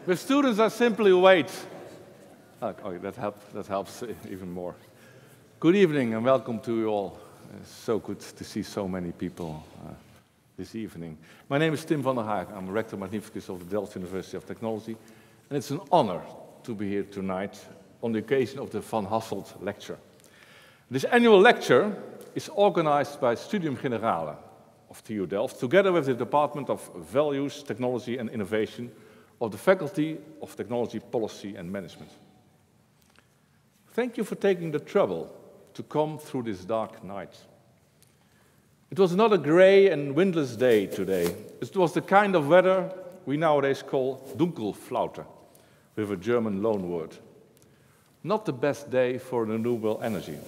With students, I simply wait. Oh, that helps even more. Good evening and welcome to you all. It's so good to see so many people this evening. My name is Tim van der Haag. I'm Rector Magnificus of the Delft University of Technology. And it's an honor to be here tonight on the occasion of the Van Hasselt lecture. This annual lecture is organized by Studium Generale of TU Delft, together with the Department of Values, Technology and Innovation of the Faculty of Technology, Policy and Management. Thank you for taking the trouble to come through this dark night. It was not a grey and windless day today. It was the kind of weather we nowadays call Dunkelflaute, with a German loanword. Not the best day for renewable energy,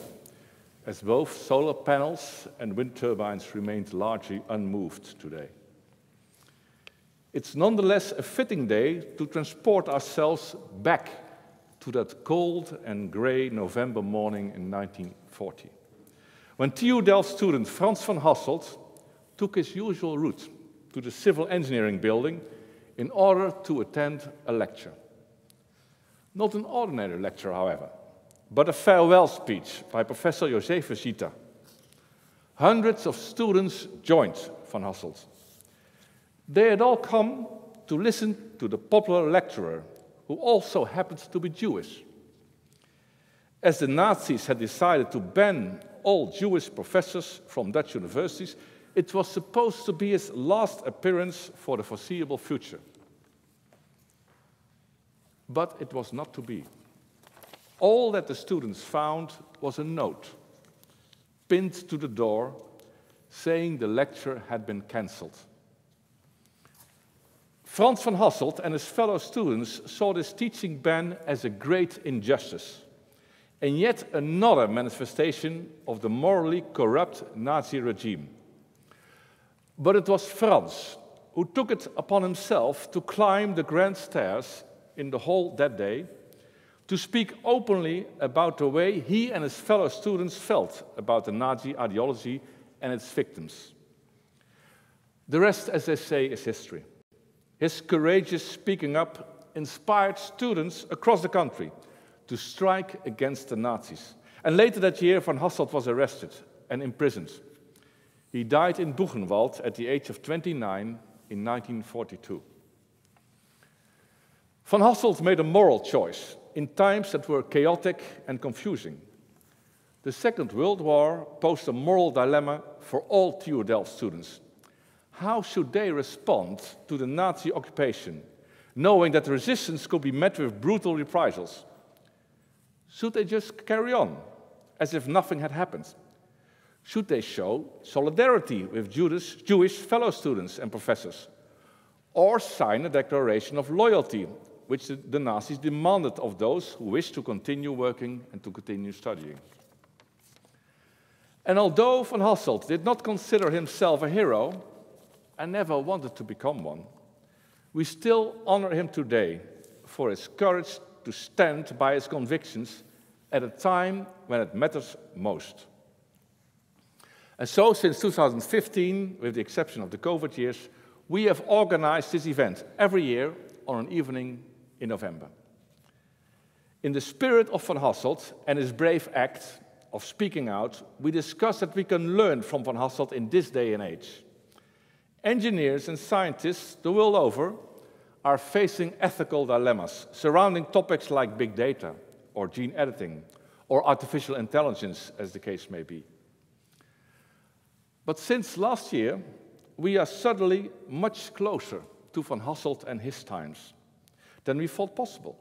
as both solar panels and wind turbines remained largely unmoved today. It's nonetheless a fitting day to transport ourselves back to that cold and grey November morning in 1940, when TU Delft student Frans van Hasselt took his usual route to the civil engineering building in order to attend a lecture. Not an ordinary lecture, however, but a farewell speech by Professor Josephus Gita. Hundreds of students joined Van Hasselt. They had all come to listen to the popular lecturer, who also happened to be Jewish. As the Nazis had decided to ban all Jewish professors from Dutch universities, it was supposed to be his last appearance for the foreseeable future. But it was not to be. All that the students found was a note, pinned to the door, saying the lecture had been cancelled. Frans van Hasselt and his fellow students saw this teaching ban as a great injustice, and yet another manifestation of the morally corrupt Nazi regime. But it was Frans who took it upon himself to climb the grand stairs in the hall that day, to speak openly about the way he and his fellow students felt about the Nazi ideology and its victims. The rest, as they say, is history. His courageous speaking up inspired students across the country to strike against the Nazis. And later that year, Van Hasselt was arrested and imprisoned. He died in Buchenwald at the age of 29 in 1942. Van Hasselt made a moral choice in times that were chaotic and confusing. The Second World War posed a moral dilemma for all TU Delft students. How should they respond to the Nazi occupation, knowing that the resistance could be met with brutal reprisals? Should they just carry on, as if nothing had happened? Should they show solidarity with Jewish fellow students and professors? Or sign a declaration of loyalty, which the Nazis demanded of those who wished to continue working and to continue studying? And although Van Hasselt did not consider himself a hero, and never wanted to become one, we still honor him today for his courage to stand by his convictions at a time when it matters most. And so, since 2015, with the exception of the COVID years, we have organized this event every year on an evening in November. In the spirit of Van Hasselt and his brave act of speaking out, we discuss that we can learn from Van Hasselt in this day and age. Engineers and scientists the world over are facing ethical dilemmas surrounding topics like big data, or gene editing, or artificial intelligence, as the case may be. But since last year, we are suddenly much closer to Van Hasselt and his times than we thought possible,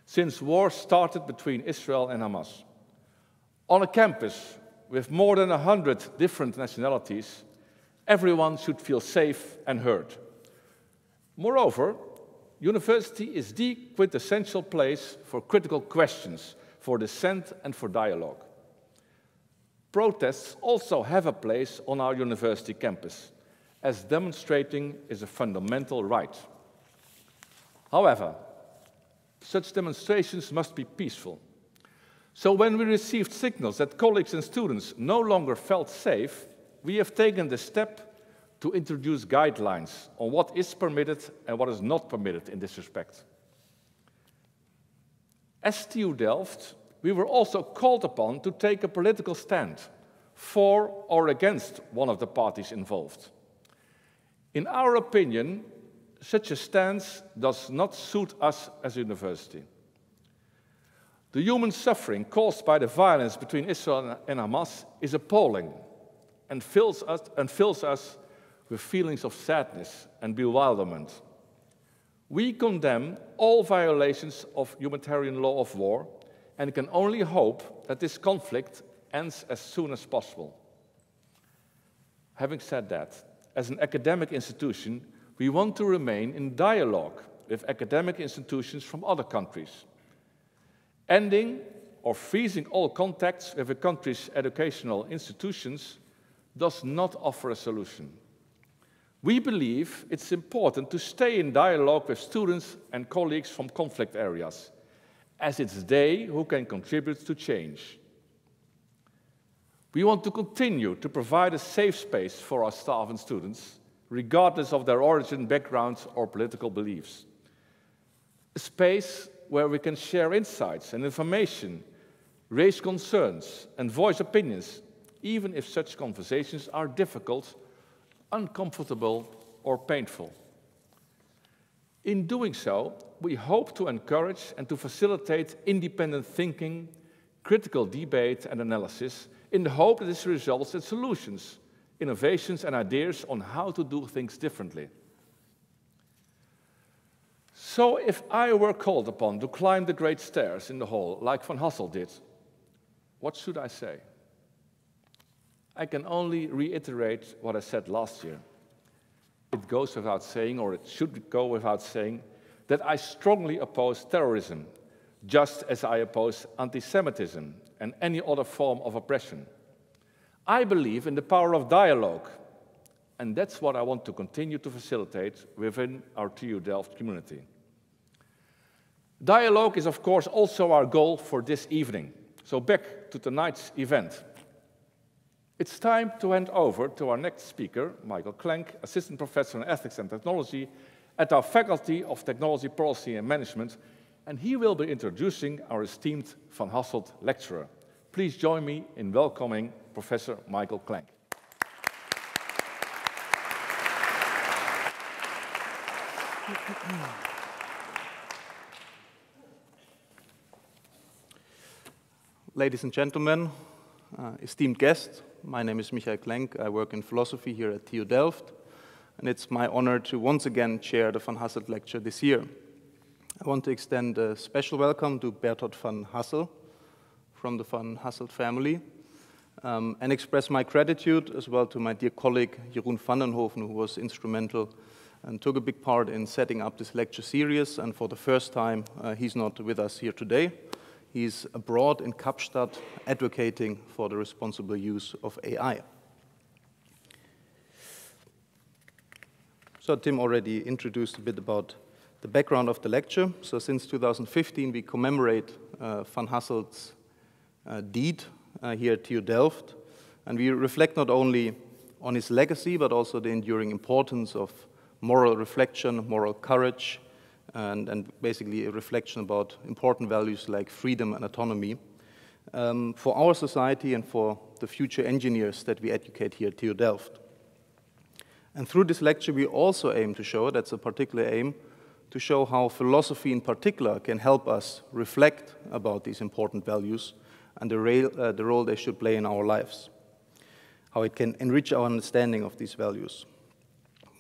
since war started between Israel and Hamas. On a campus with more than 100 different nationalities, everyone should feel safe and heard. Moreover, university is the quintessential place for critical questions, for dissent and for dialogue. Protests also have a place on our university campus, as demonstrating is a fundamental right. However, such demonstrations must be peaceful. So when we received signals that colleagues and students no longer felt safe, we have taken the step to introduce guidelines on what is permitted and what is not permitted in this respect. As TU Delft, we were also called upon to take a political stand for or against one of the parties involved. In our opinion, such a stance does not suit us as a university. The human suffering caused by the violence between Israel and Hamas is appalling and fills us with feelings of sadness and bewilderment. We condemn all violations of humanitarian law of war and can only hope that this conflict ends as soon as possible. Having said that, as an academic institution, we want to remain in dialogue with academic institutions from other countries. Ending or freezing all contacts with a country's educational institutions does not offer a solution. We believe it's important to stay in dialogue with students and colleagues from conflict areas, as it's they who can contribute to change. We want to continue to provide a safe space for our staff and students, regardless of their origin, backgrounds, or political beliefs. A space where we can share insights and information, raise concerns, and voice opinions, even if such conversations are difficult, uncomfortable, or painful. In doing so, we hope to encourage and to facilitate independent thinking, critical debate and analysis, in the hope that this results in solutions, innovations, and ideas on how to do things differently. So if I were called upon to climb the great stairs in the hall, like Van Hasselt did, what should I say? I can only reiterate what I said last year. It goes without saying, or it should go without saying, that I strongly oppose terrorism, just as I oppose anti-Semitism and any other form of oppression. I believe in the power of dialogue, and that's what I want to continue to facilitate within our TU Delft community. Dialogue is, of course, also our goal for this evening. So back to tonight's event. It's time to hand over to our next speaker, Michael Klenk, Assistant Professor in Ethics and Technology at our Faculty of Technology, Policy and Management, and he will be introducing our esteemed Van Hasselt lecturer. Please join me in welcoming Professor Michael Klenk. Ladies and gentlemen, esteemed guests, my name is Michael Klenk. I work in philosophy here at TU Delft, and it's my honor to once again chair the Van Hasselt lecture this year. I want to extend a special welcome to Bertolt van Hasselt from the Van Hasselt family, and express my gratitude as well to my dear colleague Jeroen van den Hoven, who was instrumental and took a big part in setting up this lecture series, and for the first time he's not with us here today. He's abroad in Kapstadt advocating for the responsible use of AI. So Tim already introduced a bit about the background of the lecture. So since 2015, we commemorate Van Hasselt's deed here at TU Delft. And we reflect not only on his legacy, but also the enduring importance of moral reflection, moral courage, and basically a reflection about important values like freedom and autonomy for our society and for the future engineers that we educate here at TU Delft. And through this lecture, we also aim to show, that's a particular aim, to show how philosophy in particular can help us reflect about these important values and the role they should play in our lives, how it can enrich our understanding of these values.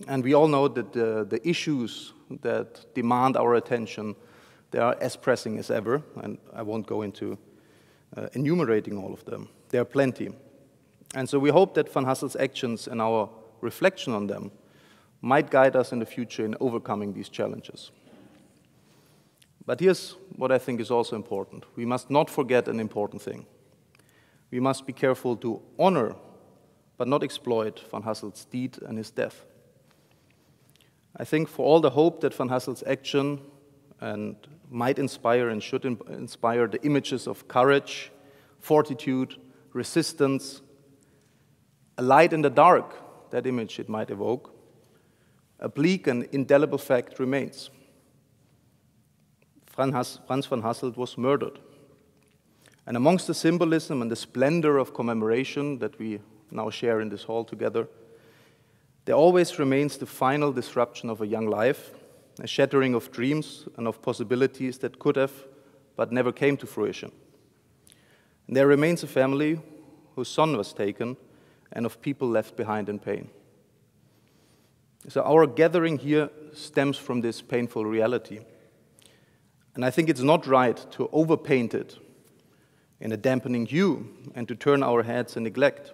And we all know that the issues that demand our attention, they are as pressing as ever, and I won't go into enumerating all of them. There are plenty. And so we hope that Van Hasselt's actions and our reflection on them might guide us in the future in overcoming these challenges. But here's what I think is also important. We must not forget an important thing. We must be careful to honor, but not exploit Van Hasselt's deed and his death. I think for all the hope that Van Hasselt's action and might inspire and should inspire the images of courage, fortitude, resistance, a light in the dark, that image it might evoke, a bleak and indelible fact remains. Franz von Hasselt was murdered. And amongst the symbolism and the splendor of commemoration that we now share in this hall together, there always remains the final disruption of a young life, a shattering of dreams and of possibilities that could have but never came to fruition. And there remains a family whose son was taken and of people left behind in pain. So our gathering here stems from this painful reality. And I think it's not right to overpaint it in a dampening hue and to turn our heads in neglect,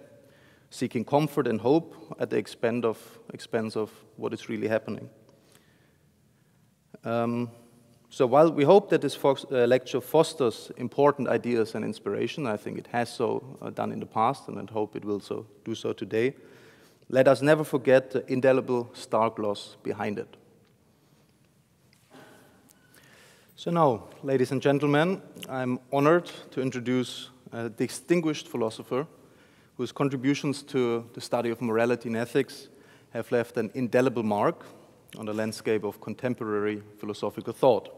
seeking comfort and hope at the expense of what is really happening. So while we hope that this lecture fosters important ideas and inspiration, I think it has so done in the past, and I hope it will do so today, let us never forget the indelible star gloss behind it. So now, ladies and gentlemen, I'm honored to introduce a distinguished philosopher whose contributions to the study of morality and ethics have left an indelible mark on the landscape of contemporary philosophical thought.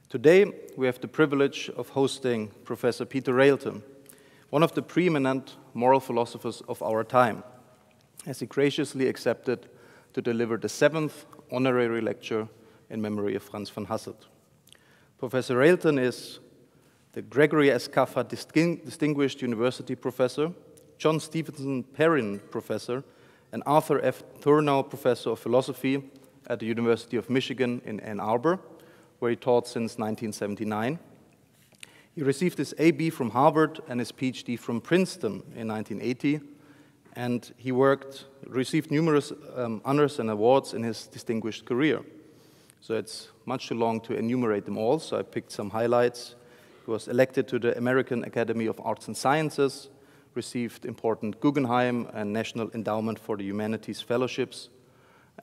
Today, we have the privilege of hosting Professor Peter Railton, one of the preeminent moral philosophers of our time, as he graciously accepted to deliver the 7th honorary lecture in memory of Franz von Hasselt. Professor Railton is the Gregory S. Caffa Distinguished University Professor, John Stevenson Perrin Professor, and Arthur F. Thurnau Professor of Philosophy at the University of Michigan in Ann Arbor, where he taught since 1979. He received his A.B. from Harvard and his Ph.D. from Princeton in 1980, and he received numerous honors and awards in his distinguished career. So it's much too long to enumerate them all, so I picked some highlights. He was elected to the American Academy of Arts and Sciences, received important Guggenheim and National Endowment for the Humanities fellowships,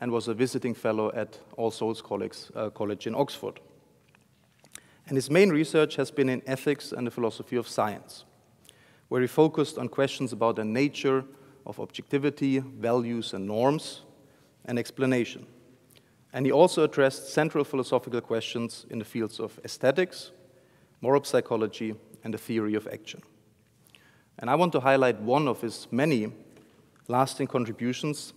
and was a visiting fellow at All Souls College in Oxford. And his main research has been in ethics and the philosophy of science, where he focused on questions about the nature of objectivity, values and norms, and explanation. And he also addressed central philosophical questions in the fields of aesthetics, moral psychology, and the theory of action. And I want to highlight one of his many lasting contributions,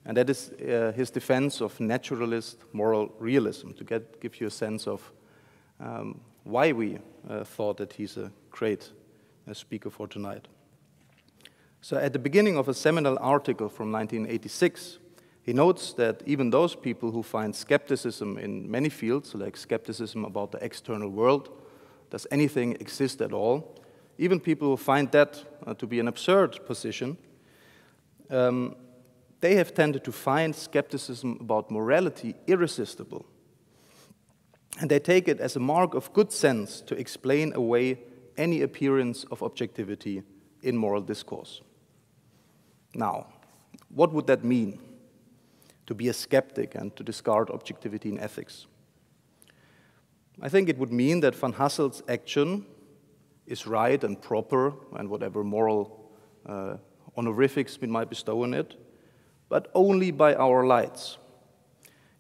and that is his defense of naturalist moral realism, to give you a sense of why we thought that he's a great speaker for tonight. So at the beginning of a seminal article from 1986, he notes that even those people who find skepticism in many fields, like skepticism about the external world, does anything exist at all, even people who find that to be an absurd position, they have tended to find skepticism about morality irresistible. And they take it as a mark of good sense to explain away any appearance of objectivity in moral discourse. Now, what would that mean, to be a skeptic and to discard objectivity in ethics? I think it would mean that von Hasselt's action is right and proper, and whatever moral honorifics we might bestow on it, but only by our lights.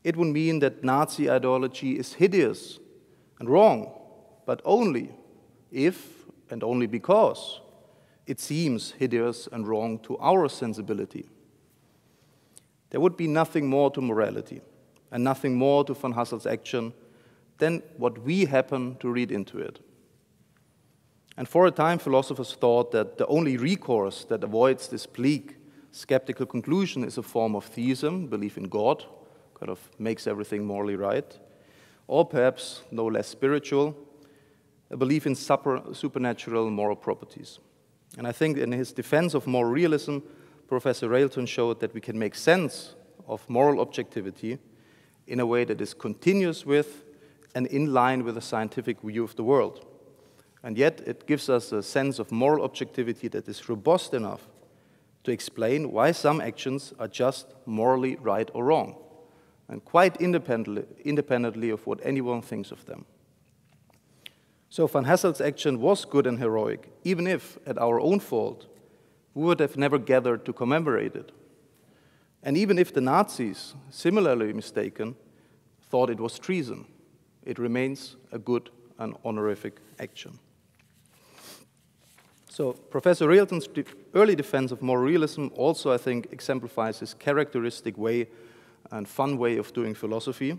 It would mean that Nazi ideology is hideous and wrong, but only if and only because it seems hideous and wrong to our sensibility. There would be nothing more to morality and nothing more to von Hasselt's action than what we happen to read into it. And for a time, philosophers thought that the only recourse that avoids this bleak, skeptical conclusion is a form of theism, belief in God, kind of makes everything morally right, or perhaps, no less spiritual, a belief in supernatural moral properties. And I think in his defense of moral realism, Professor Railton showed that we can make sense of moral objectivity in a way that is continuous with and in line with a scientific view of the world. And yet it gives us a sense of moral objectivity that is robust enough to explain why some actions are just morally right or wrong, and quite independently of what anyone thinks of them. So von Hasselt's action was good and heroic, even if, at our own fault, we would have never gathered to commemorate it. And even if the Nazis, similarly mistaken, thought it was treason, it remains a good and honorific action. So Professor Railton's early defense of moral realism also, I think, exemplifies his characteristic way and fun way of doing philosophy.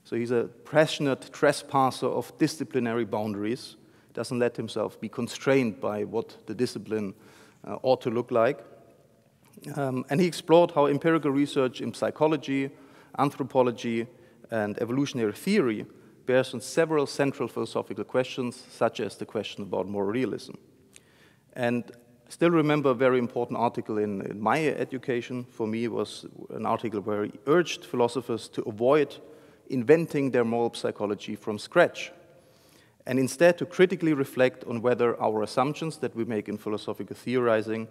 So he's a passionate trespasser of disciplinary boundaries, doesn't let himself be constrained by what the discipline ought to look like. And he explored how empirical research in psychology, anthropology, and evolutionary theory bears on several central philosophical questions, such as the question about moral realism. And I still remember a very important article in my education for me was an article where he urged philosophers to avoid inventing their moral psychology from scratch, and instead to critically reflect on whether our assumptions that we make in philosophical theorizing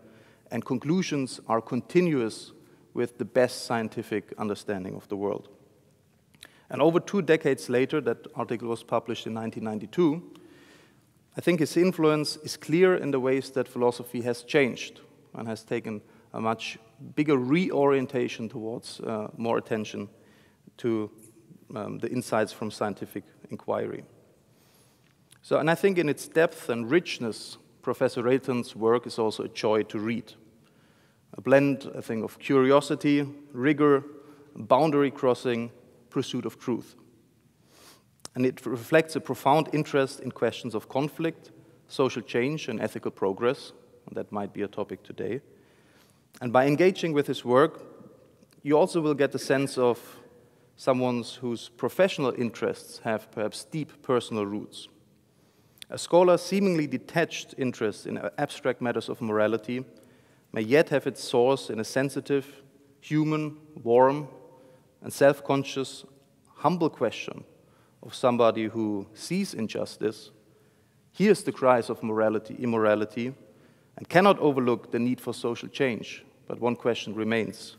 and conclusions are continuous with the best scientific understanding of the world. And over 2 decades later, that article was published in 1992, I think his influence is clear in the ways that philosophy has changed and has taken a much bigger reorientation towards more attention to the insights from scientific inquiry. So, and I think in its depth and richness, Professor Railton's work is also a joy to read. A blend, I think, of curiosity, rigor, boundary crossing, pursuit of truth. And it reflects a profound interest in questions of conflict, social change, and ethical progress. And that might be a topic today. And by engaging with his work, you also will get a sense of someone whose professional interests have perhaps deep personal roots. A scholar's seemingly detached interest in abstract matters of morality may yet have its source in a sensitive, human, warm, and self-conscious, humble question of somebody who sees injustice, hears the cries of morality, immorality, and cannot overlook the need for social change. But one question remains: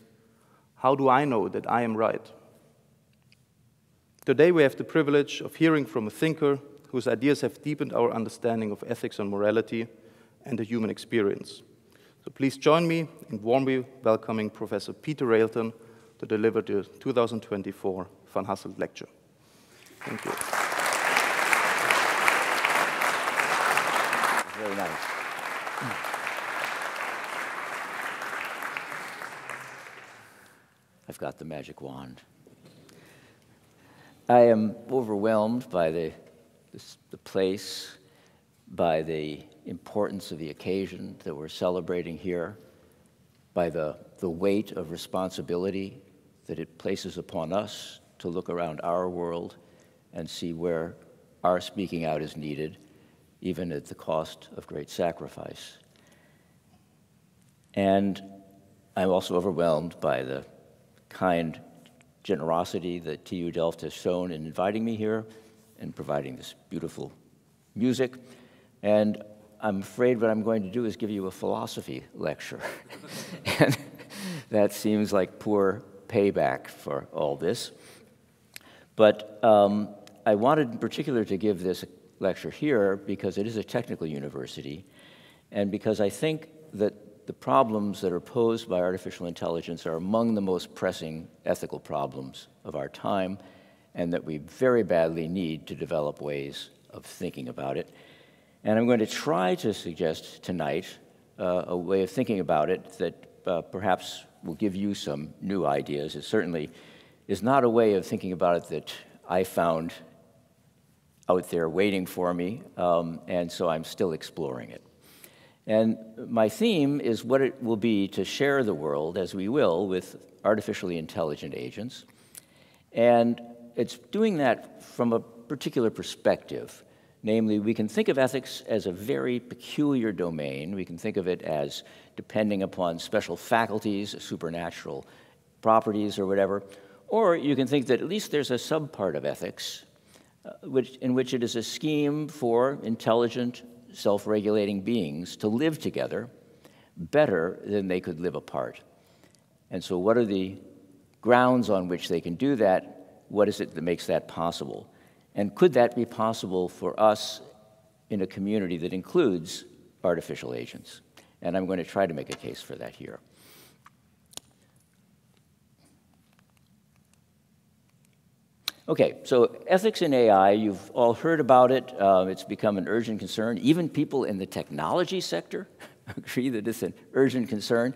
how do I know that I am right? Today we have the privilege of hearing from a thinker whose ideas have deepened our understanding of ethics and morality and the human experience. So please join me in warmly welcoming Professor Peter Railton to deliver the 2024 Van Hasselt Lecture. Thank you. Very nice. I've got the magic wand. I am overwhelmed by the place, by the importance of the occasion that we're celebrating here, by the weight of responsibility that it places upon us to look around our world and see where our speaking out is needed, even at the cost of great sacrifice. And I'm also overwhelmed by the kind generosity that TU Delft has shown in inviting me here and providing this beautiful music. And I'm afraid what I'm going to do is give you a philosophy lecture. And that seems like poor payback for all this. But I wanted in particular to give this lecture here because it is a technical university and because I think that the problems that are posed by artificial intelligence are among the most pressing ethical problems of our time, and that we very badly need to develop ways of thinking about it. And I'm going to try to suggest tonight a way of thinking about it that perhaps will give you some new ideas. It certainly is not a way of thinking about it that I found out there waiting for me, and so I'm still exploring it. And my theme is what it will be to share the world, as we will, with artificially intelligent agents. And it's doing that from a particular perspective. Namely, we can think of ethics as a very peculiar domain. We can think of it as depending upon special faculties, supernatural properties, or whatever. Or you can think that at least there's a subpart of ethics in which it is a scheme for intelligent, self-regulating beings to live together better than they could live apart. And so what are the grounds on which they can do that? What is it that makes that possible? And could that be possible for us in a community that includes artificial agents? And I'm going to try to make a case for that here. Okay, so ethics in AI, you've all heard about it. It's become an urgent concern. Even people in the technology sector agree that it's an urgent concern.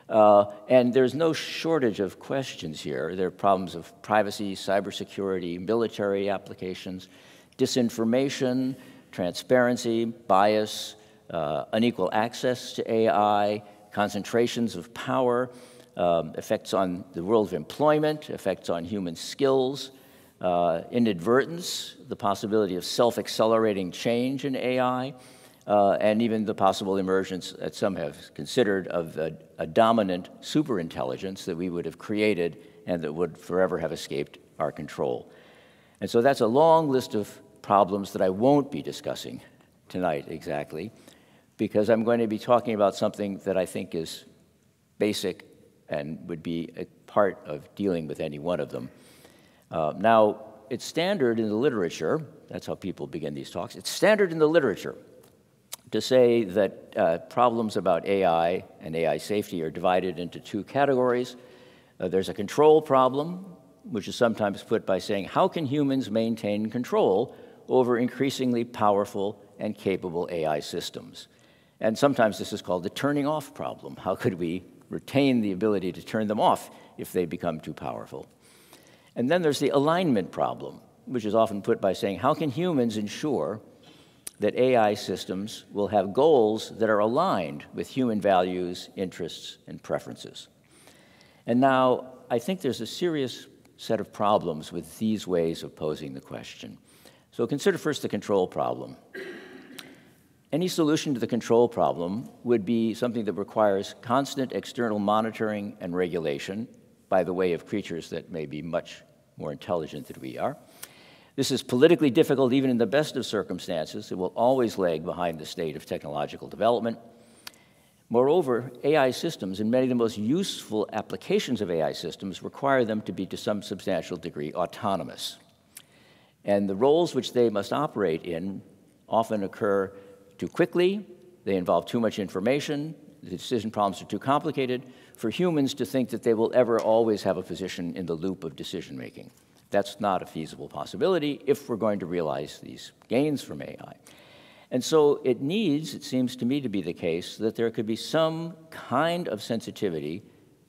And there's no shortage of questions here. There are problems of privacy, cybersecurity, military applications, disinformation, transparency, bias, unequal access to AI, concentrations of power, effects on the world of employment, effects on human skills, inadvertence, the possibility of self-accelerating change in AI, and even the possible emergence that some have considered of a dominant superintelligence that we would have created and that would forever have escaped our control. And so that's a long list of problems that I won't be discussing tonight exactly, because I'm going to be talking about something that I think is basic and would be a part of dealing with any one of them. Now, it's standard in the literature, that's how people begin these talks, it's standard in the literature to say that problems about AI and AI safety are divided into two categories. There's a control problem, which is sometimes put by saying, how can humans maintain control over increasingly powerful and capable AI systems? And sometimes this is called the turning off problem. How could we retain the ability to turn them off if they become too powerful? And then there's the alignment problem, which is often put by saying, how can humans ensure that AI systems will have goals that are aligned with human values, interests, and preferences? And now, I think there's a serious set of problems with these ways of posing the question. So consider first the control problem. Any solution to the control problem would be something that requires constant external monitoring and regulation by the way of creatures that may be much more intelligent than we are. This is politically difficult even in the best of circumstances. It will always lag behind the state of technological development. Moreover, AI systems and many of the most useful applications of AI systems require them to be to some substantial degree autonomous. And the roles which they must operate in often occur too quickly, they involve too much information, the decision problems are too complicated for humans to think that they will ever always have a position in the loop of decision-making. That's not a feasible possibility if we're going to realize these gains from AI. And so it needs, it seems to me to be the case, that there could be some kind of sensitivity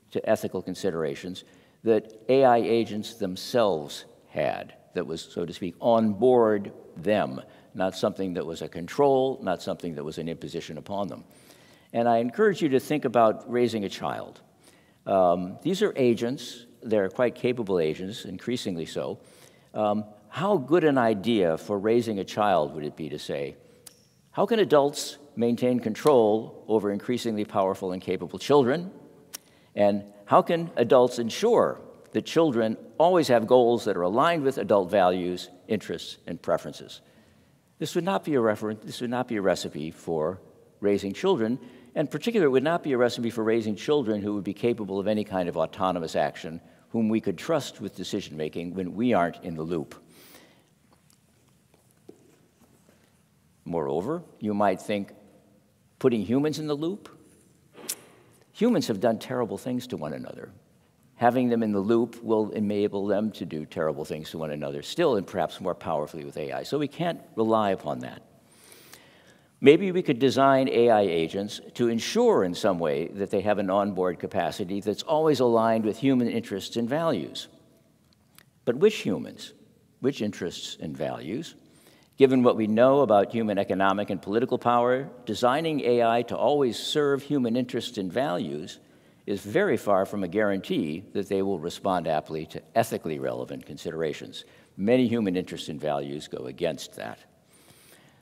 to ethical considerations that AI agents themselves had, that was, so to speak, on board them, not something that was a control, not something that was an imposition upon them. And I encourage you to think about raising a child. These are agents. They're quite capable agents, increasingly so. How good an idea for raising a child would it be to say, how can adults maintain control over increasingly powerful and capable children? And how can adults ensure that children always have goals that are aligned with adult values, interests, and preferences? This would not be a recipe for raising children, and particularly it would not be a recipe for raising children who would be capable of any kind of autonomous action, whom we could trust with decision-making when we aren't in the loop. Moreover, you might think, putting humans in the loop? Humans have done terrible things to one another. Having them in the loop will enable them to do terrible things to one another, still and perhaps more powerfully with AI. So we can't rely upon that. Maybe we could design AI agents to ensure in some way that they have an onboard capacity that's always aligned with human interests and values. But which humans? Which interests and values? Given what we know about human economic and political power, designing AI to always serve human interests and values is very far from a guarantee that they will respond aptly to ethically relevant considerations. Many human interests and values go against that.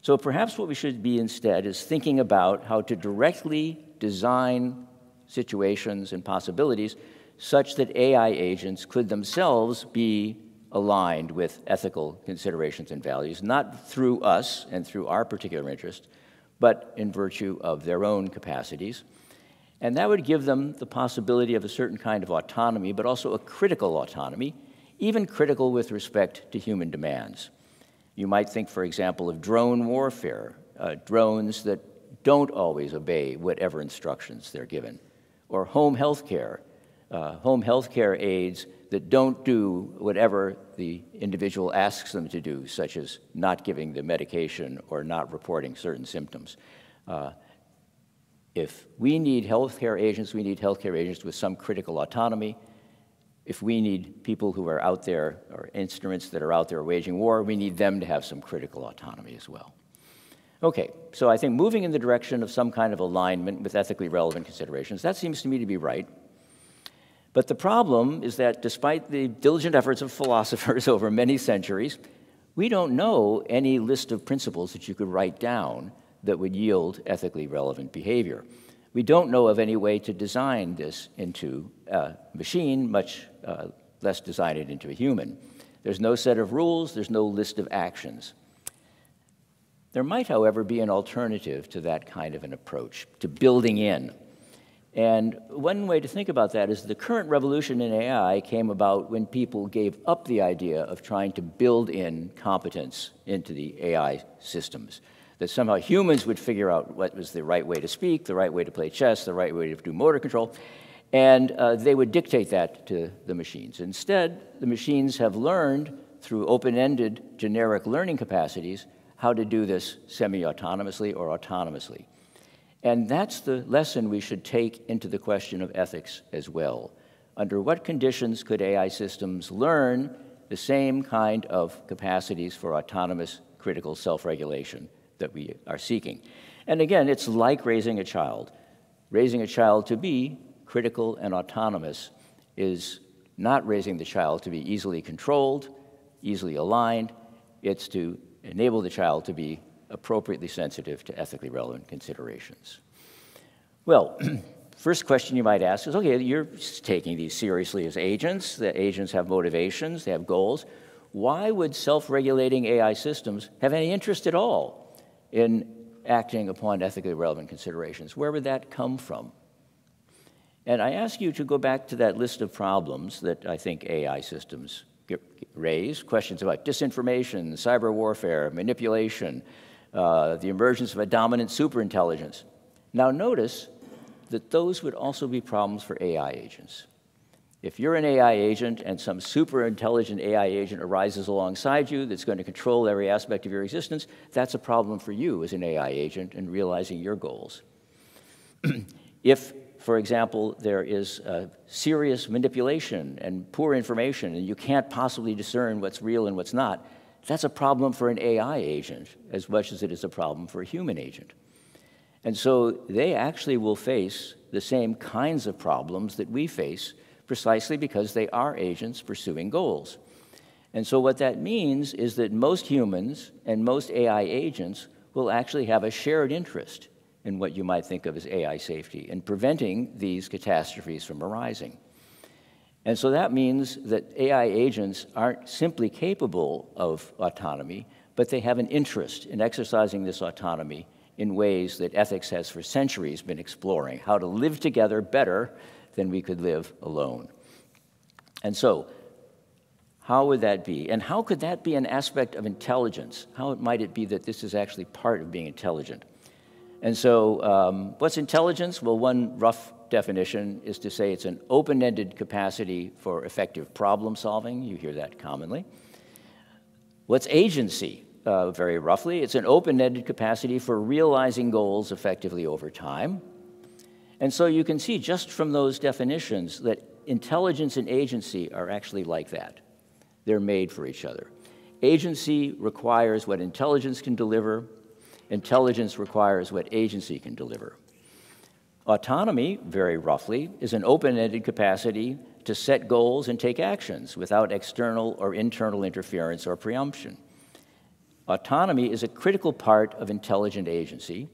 So perhaps what we should be instead is thinking about how to directly design situations and possibilities such that AI agents could themselves be aligned with ethical considerations and values, not through us and through our particular interest, but in virtue of their own capacities. And that would give them the possibility of a certain kind of autonomy, but also a critical autonomy, even critical with respect to human demands. You might think, for example, of drone warfare, drones that don't always obey whatever instructions they're given, or home health care aides that don't do whatever the individual asks them to do, such as not giving the medication or not reporting certain symptoms. If we need healthcare agents, we need healthcare agents with some critical autonomy. If we need people who are out there, or instruments that are out there waging war, we need them to have some critical autonomy as well. Okay, so I think moving in the direction of some kind of alignment with ethically relevant considerations, that seems to me to be right. But the problem is that despite the diligent efforts of philosophers over many centuries, we don't know any list of principles that you could write down that would yield ethically relevant behavior. We don't know of any way to design this into a machine, much less design it into a human. There's no set of rules, there's no list of actions. There might, however, be an alternative to that kind of an approach, to building in. And one way to think about that is the current revolution in AI came about when people gave up the idea of trying to build in competence into the AI systems. That somehow humans would figure out what was the right way to speak, the right way to play chess, the right way to do motor control, and they would dictate that to the machines. Instead, the machines have learned through open-ended generic learning capacities how to do this semi-autonomously or autonomously. And that's the lesson we should take into the question of ethics as well. Under what conditions could AI systems learn the same kind of capacities for autonomous critical self-regulation that we are seeking? And again, it's like raising a child. Raising a child to be critical and autonomous is not raising the child to be easily controlled, easily aligned. It's to enable the child to be appropriately sensitive to ethically relevant considerations. Well, first question you might ask is, okay, you're taking these seriously as agents. The agents have motivations, they have goals. Why would self-regulating AI systems have any interest at all in acting upon ethically relevant considerations? Where would that come from? And I ask you to go back to that list of problems that I think AI systems raise, questions about disinformation, cyber warfare, manipulation, the emergence of a dominant superintelligence. Now notice that those would also be problems for AI agents. If you're an AI agent and some superintelligent AI agent arises alongside you that's going to control every aspect of your existence, that's a problem for you as an AI agent in realizing your goals. If, for example, there is serious manipulation and poor information and you can't possibly discern what's real and what's not, that's a problem for an AI agent as much as it is a problem for a human agent. And so they actually will face the same kinds of problems that we face precisely because they are agents pursuing goals. And so what that means is that most humans and most AI agents will actually have a shared interest in what you might think of as AI safety and preventing these catastrophes from arising. And so that means that AI agents aren't simply capable of autonomy, but they have an interest in exercising this autonomy in ways that ethics has for centuries been exploring, how to live together better than we could live alone. And so, how would that be? And how could that be an aspect of intelligence? How might it be that this is actually part of being intelligent? And so, what's intelligence? Well, one rough definition is to say it's an open-ended capacity for effective problem solving. You hear that commonly. What's agency? Very roughly, it's an open-ended capacity for realizing goals effectively over time. And so you can see just from those definitions that intelligence and agency are actually like that. They're made for each other. Agency requires what intelligence can deliver. Intelligence requires what agency can deliver. Autonomy, very roughly, is an open-ended capacity to set goals and take actions without external or internal interference or preemption. Autonomy is a critical part of intelligent agency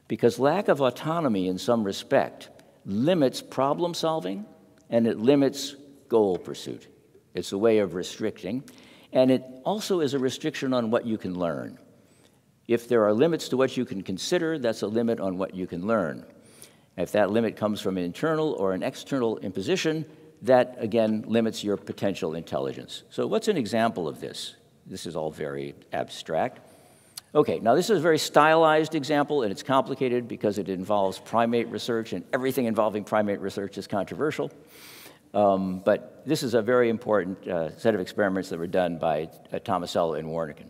because lack of autonomy in some respect limits problem solving and it limits goal pursuit. It's a way of restricting, and it also is a restriction on what you can learn. If there are limits to what you can consider, that's a limit on what you can learn. If that limit comes from an internal or an external imposition, that again limits your potential intelligence. So what's an example of this? This is all very abstract. Okay, now this is a very stylized example, and it's complicated because it involves primate research, and everything involving primate research is controversial. But this is a very important set of experiments that were done by Tomasello and Warneken.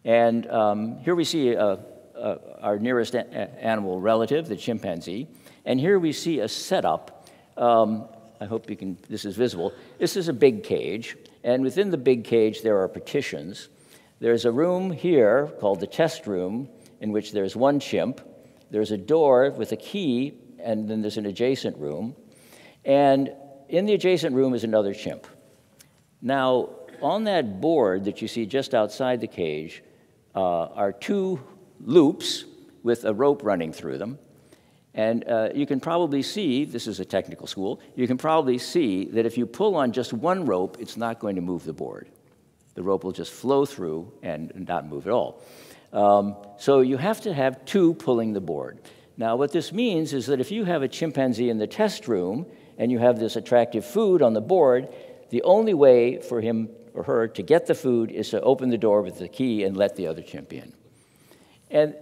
And here we see our nearest animal relative, the chimpanzee. And here we see a setup. I hope you can, this is visible. This is a big cage. And within the big cage, there are partitions. There's a room here called the test room, in which there's one chimp. There's a door with a key, and then there's an adjacent room. And in the adjacent room is another chimp. Now, on that board that you see just outside the cage are two loops with a rope running through them. And you can probably see, this is a technical school, you can probably see that if you pull on just one rope, it's not going to move the board. The rope will just flow through and not move at all. So you have to have two pulling the board. Now, what this means is that if you have a chimpanzee in the test room and you have this attractive food on the board, the only way for him or her to get the food is to open the door with the key and let the other chimp in. And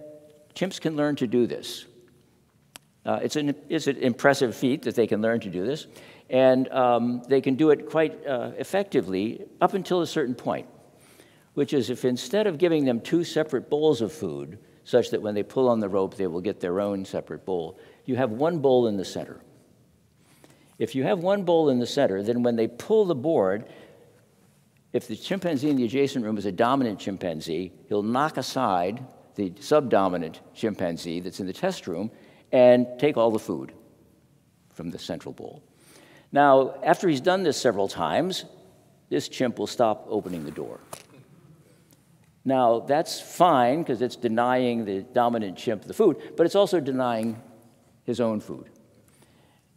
chimps can learn to do this. It's an impressive feat that they can learn to do this, and they can do it quite effectively up until a certain point, which is if instead of giving them two separate bowls of food, such that when they pull on the rope they will get their own separate bowl, you have one bowl in the center. If you have one bowl in the center, then when they pull the board, if the chimpanzee in the adjacent room is a dominant chimpanzee, he'll knock aside the subdominant chimpanzee that's in the test room and take all the food from the central bowl. Now, after he's done this several times, this chimp will stop opening the door. Now, that's fine because it's denying the dominant chimp the food, but it's also denying his own food.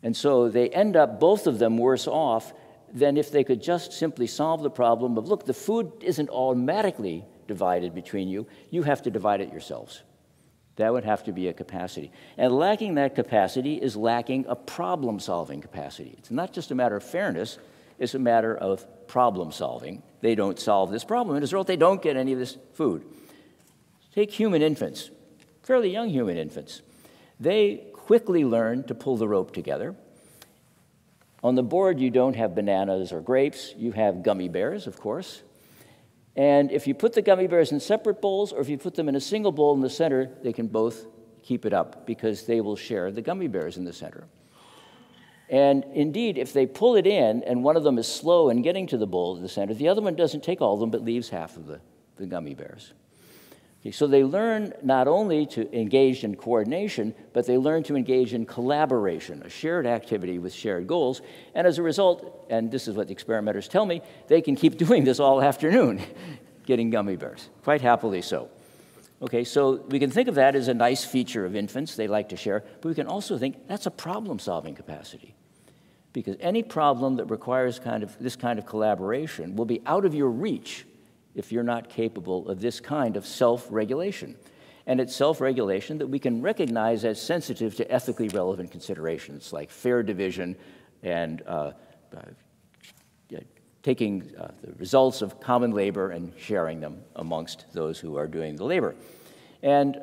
And so they end up, both of them, worse off than if they could just simply solve the problem of, look, the food isn't automatically divided between you. You have to divide it yourselves. That would have to be a capacity. And lacking that capacity is lacking a problem-solving capacity. It's not just a matter of fairness, it's a matter of problem-solving. They don't solve this problem, and as a result, they don't get any of this food. Take human infants, fairly young human infants. They quickly learn to pull the rope together. On the board, you don't have bananas or grapes. You have gummy bears, of course. And if you put the gummy bears in separate bowls, or if you put them in a single bowl in the center, they can both keep it up because they will share the gummy bears in the center. And indeed, if they pull it in and one of them is slow in getting to the bowl in the center, the other one doesn't take all of them but leaves half of the gummy bears. Okay, so they learn not only to engage in coordination, but they learn to engage in collaboration, a shared activity with shared goals. And as a result, and this is what the experimenters tell me, they can keep doing this all afternoon, getting gummy bears, quite happily so. Okay, so we can think of that as a nice feature of infants. They like to share, but we can also think that's a problem-solving capacity. Because any problem that requires this kind of collaboration will be out of your reach if you're not capable of this kind of self-regulation. And it's self-regulation that we can recognize as sensitive to ethically relevant considerations, like fair division and taking the results of common labor and sharing them amongst those who are doing the labor. And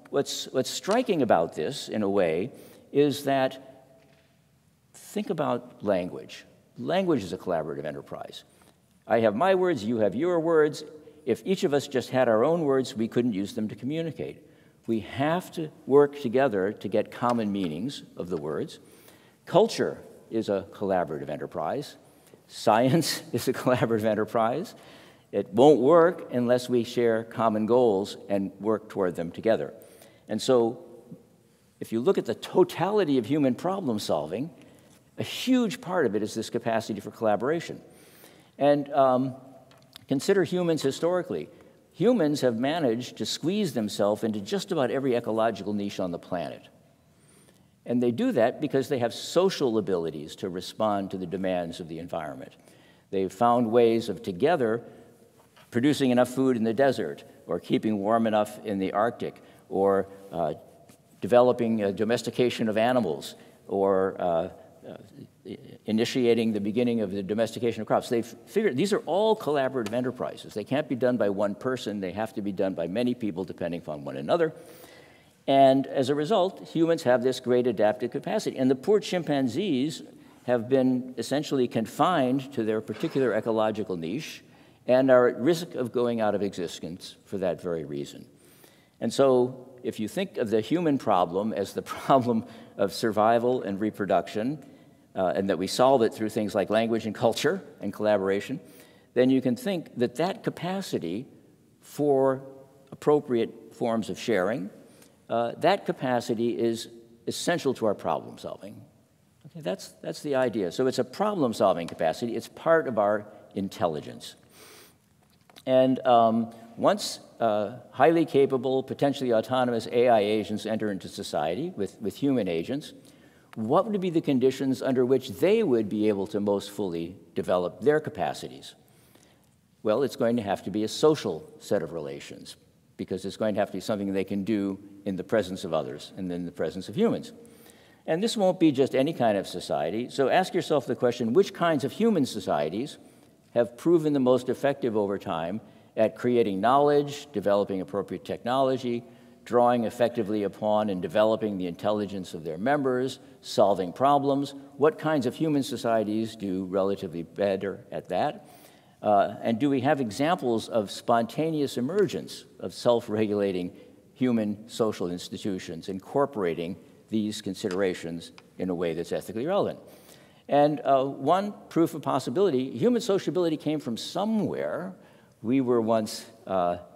what's striking about this, in a way, is that think about language. Language is a collaborative enterprise. I have my words, you have your words. If each of us just had our own words, we couldn't use them to communicate. We have to work together to get common meanings of the words. Culture is a collaborative enterprise. Science is a collaborative enterprise. It won't work unless we share common goals and work toward them together. And so if you look at the totality of human problem solving, a huge part of it is this capacity for collaboration. And consider humans historically. Humans have managed to squeeze themselves into just about every ecological niche on the planet. And they do that because they have social abilities to respond to the demands of the environment. They've found ways of together producing enough food in the desert, or keeping warm enough in the Arctic, or developing domestication of animals, or initiating the beginning of the domestication of crops. They've figured these are all collaborative enterprises. They can't be done by one person. They have to be done by many people depending upon one another. And as a result, humans have this great adaptive capacity. And the poor chimpanzees have been essentially confined to their particular ecological niche and are at risk of going out of existence for that very reason. And so if you think of the human problem as the problem of survival and reproduction, and that we solve it through things like language and culture and collaboration, then you can think that that capacity for appropriate forms of sharing, that capacity is essential to our problem solving. Okay, that's the idea. So it's a problem solving capacity. It's part of our intelligence. And once highly capable, potentially autonomous AI agents enter into society with human agents, what would be the conditions under which they would be able to most fully develop their capacities? Well, it's going to have to be a social set of relations, because it's going to have to be something they can do in the presence of others and in the presence of humans. And this won't be just any kind of society. So ask yourself the question, which kinds of human societies have proven the most effective over time at creating knowledge, developing appropriate technology, drawing effectively upon and developing the intelligence of their members, solving problems? What kinds of human societies do relatively better at that? And do we have examples of spontaneous emergence of self-regulating human social institutions, incorporating these considerations in a way that's ethically relevant? And one proof of possibility, human sociability came from somewhere. We were once,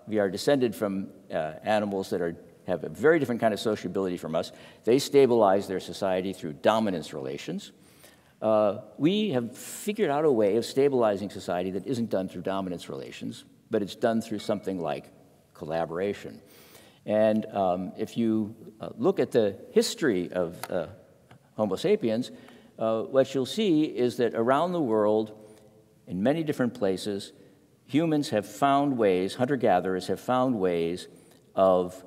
we are descended from animals that have a very different kind of sociability from us. They stabilize their society through dominance relations. We have figured out a way of stabilizing society that isn't done through dominance relations, but it's done through something like collaboration. And if you look at the history of Homo sapiens, what you'll see is that around the world, in many different places, humans have found ways, hunter-gatherers have found ways of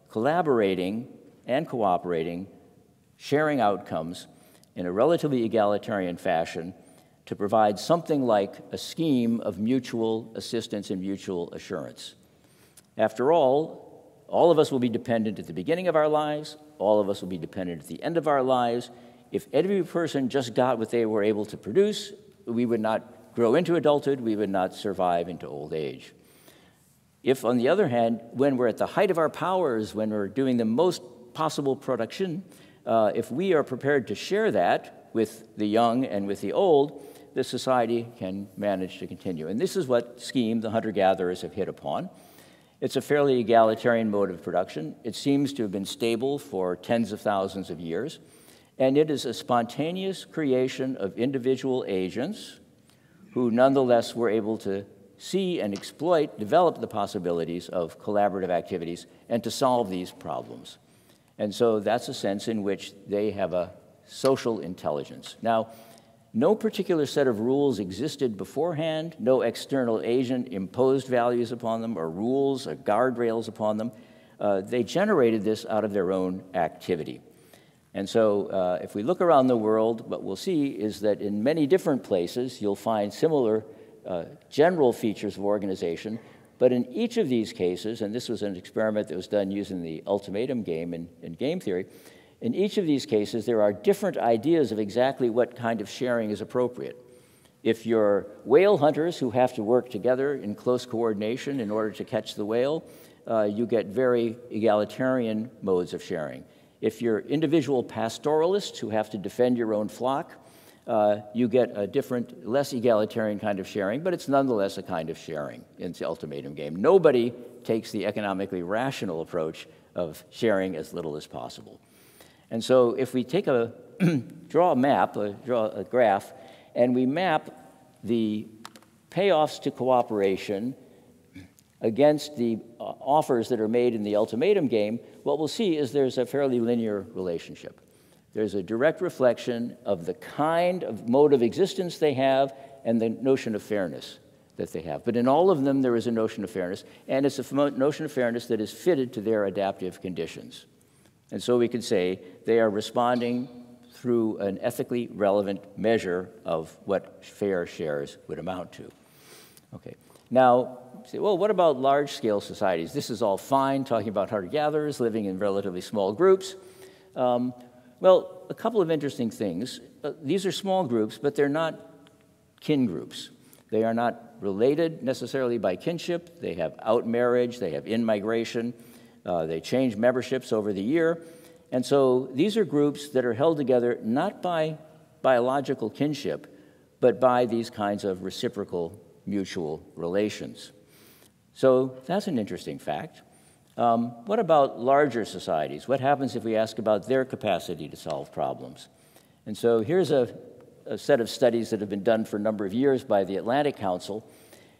collaborating and cooperating, sharing outcomes in a relatively egalitarian fashion to provide something like a scheme of mutual assistance and mutual assurance. After all of us will be dependent at the beginning of our lives, all of us will be dependent at the end of our lives. If every person just got what they were able to produce, we would not grow into adulthood, we would not survive into old age. If, on the other hand, when we're at the height of our powers, when we're doing the most possible production, if we are prepared to share that with the young and with the old, the society can manage to continue. And this is what scheme the hunter-gatherers have hit upon. It's a fairly egalitarian mode of production. It seems to have been stable for tens of thousands of years. And it is a spontaneous creation of individual agents who nonetheless were able to see and exploit, develop the possibilities of collaborative activities and to solve these problems. And so that's a sense in which they have a social intelligence. Now, no particular set of rules existed beforehand. No external agent imposed values upon them or rules or guardrails upon them. They generated this out of their own activity. And so if we look around the world, what we'll see is that in many different places, you'll find similar general features of organization. But in each of these cases, and this was an experiment that was done using the ultimatum game in game theory, in each of these cases, there are different ideas of exactly what kind of sharing is appropriate. If you're whale hunters who have to work together in close coordination in order to catch the whale, you get very egalitarian modes of sharing. If you're individual pastoralists who have to defend your own flock, you get a different, less egalitarian kind of sharing, but it's nonetheless a kind of sharing in the ultimatum game. Nobody takes the economically rational approach of sharing as little as possible. And so if we take draw a map, draw a graph, and we map the payoffs to cooperation against the offers that are made in the ultimatum game, what we'll see is there's a fairly linear relationship. There's a direct reflection of the kind of mode of existence they have and the notion of fairness that they have. But in all of them, there is a notion of fairness, and it's a notion of fairness that is fitted to their adaptive conditions. And so we could say they are responding through an ethically relevant measure of what fair shares would amount to. Okay. Now, say, well, what about large-scale societies? This is all fine, talking about hunter-gatherers living in relatively small groups. Well, a couple of interesting things. These are small groups, but they're not kin groups. They are not related necessarily by kinship. They have outmarriage, they have in-migration, they change memberships over the year. And so these are groups that are held together not by biological kinship, but by these kinds of reciprocal mutual relations. So that's an interesting fact. What about larger societies? What happens if we ask about their capacity to solve problems? And so here's a set of studies that have been done for a number of years by the Atlantic Council,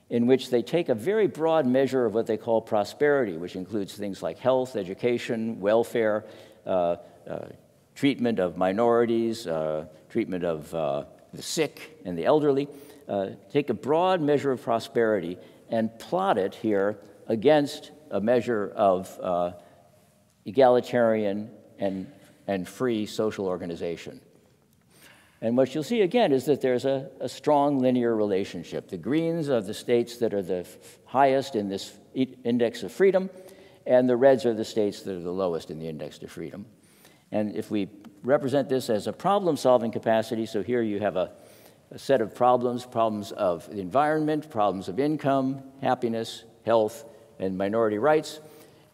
in which they take a very broad measure of what they call prosperity, which includes things like health, education, welfare, treatment of minorities, treatment of the sick and the elderly, take a broad measure of prosperity and plot it here against a measure of egalitarian and free social organization. And what you'll see again is that there's a strong linear relationship. The greens are the states that are the highest in this index of freedom, and the reds are the states that are the lowest in the index to freedom. And if we represent this as a problem-solving capacity, so here you have a set of problems of the environment, problems of income, happiness, health, and minority rights,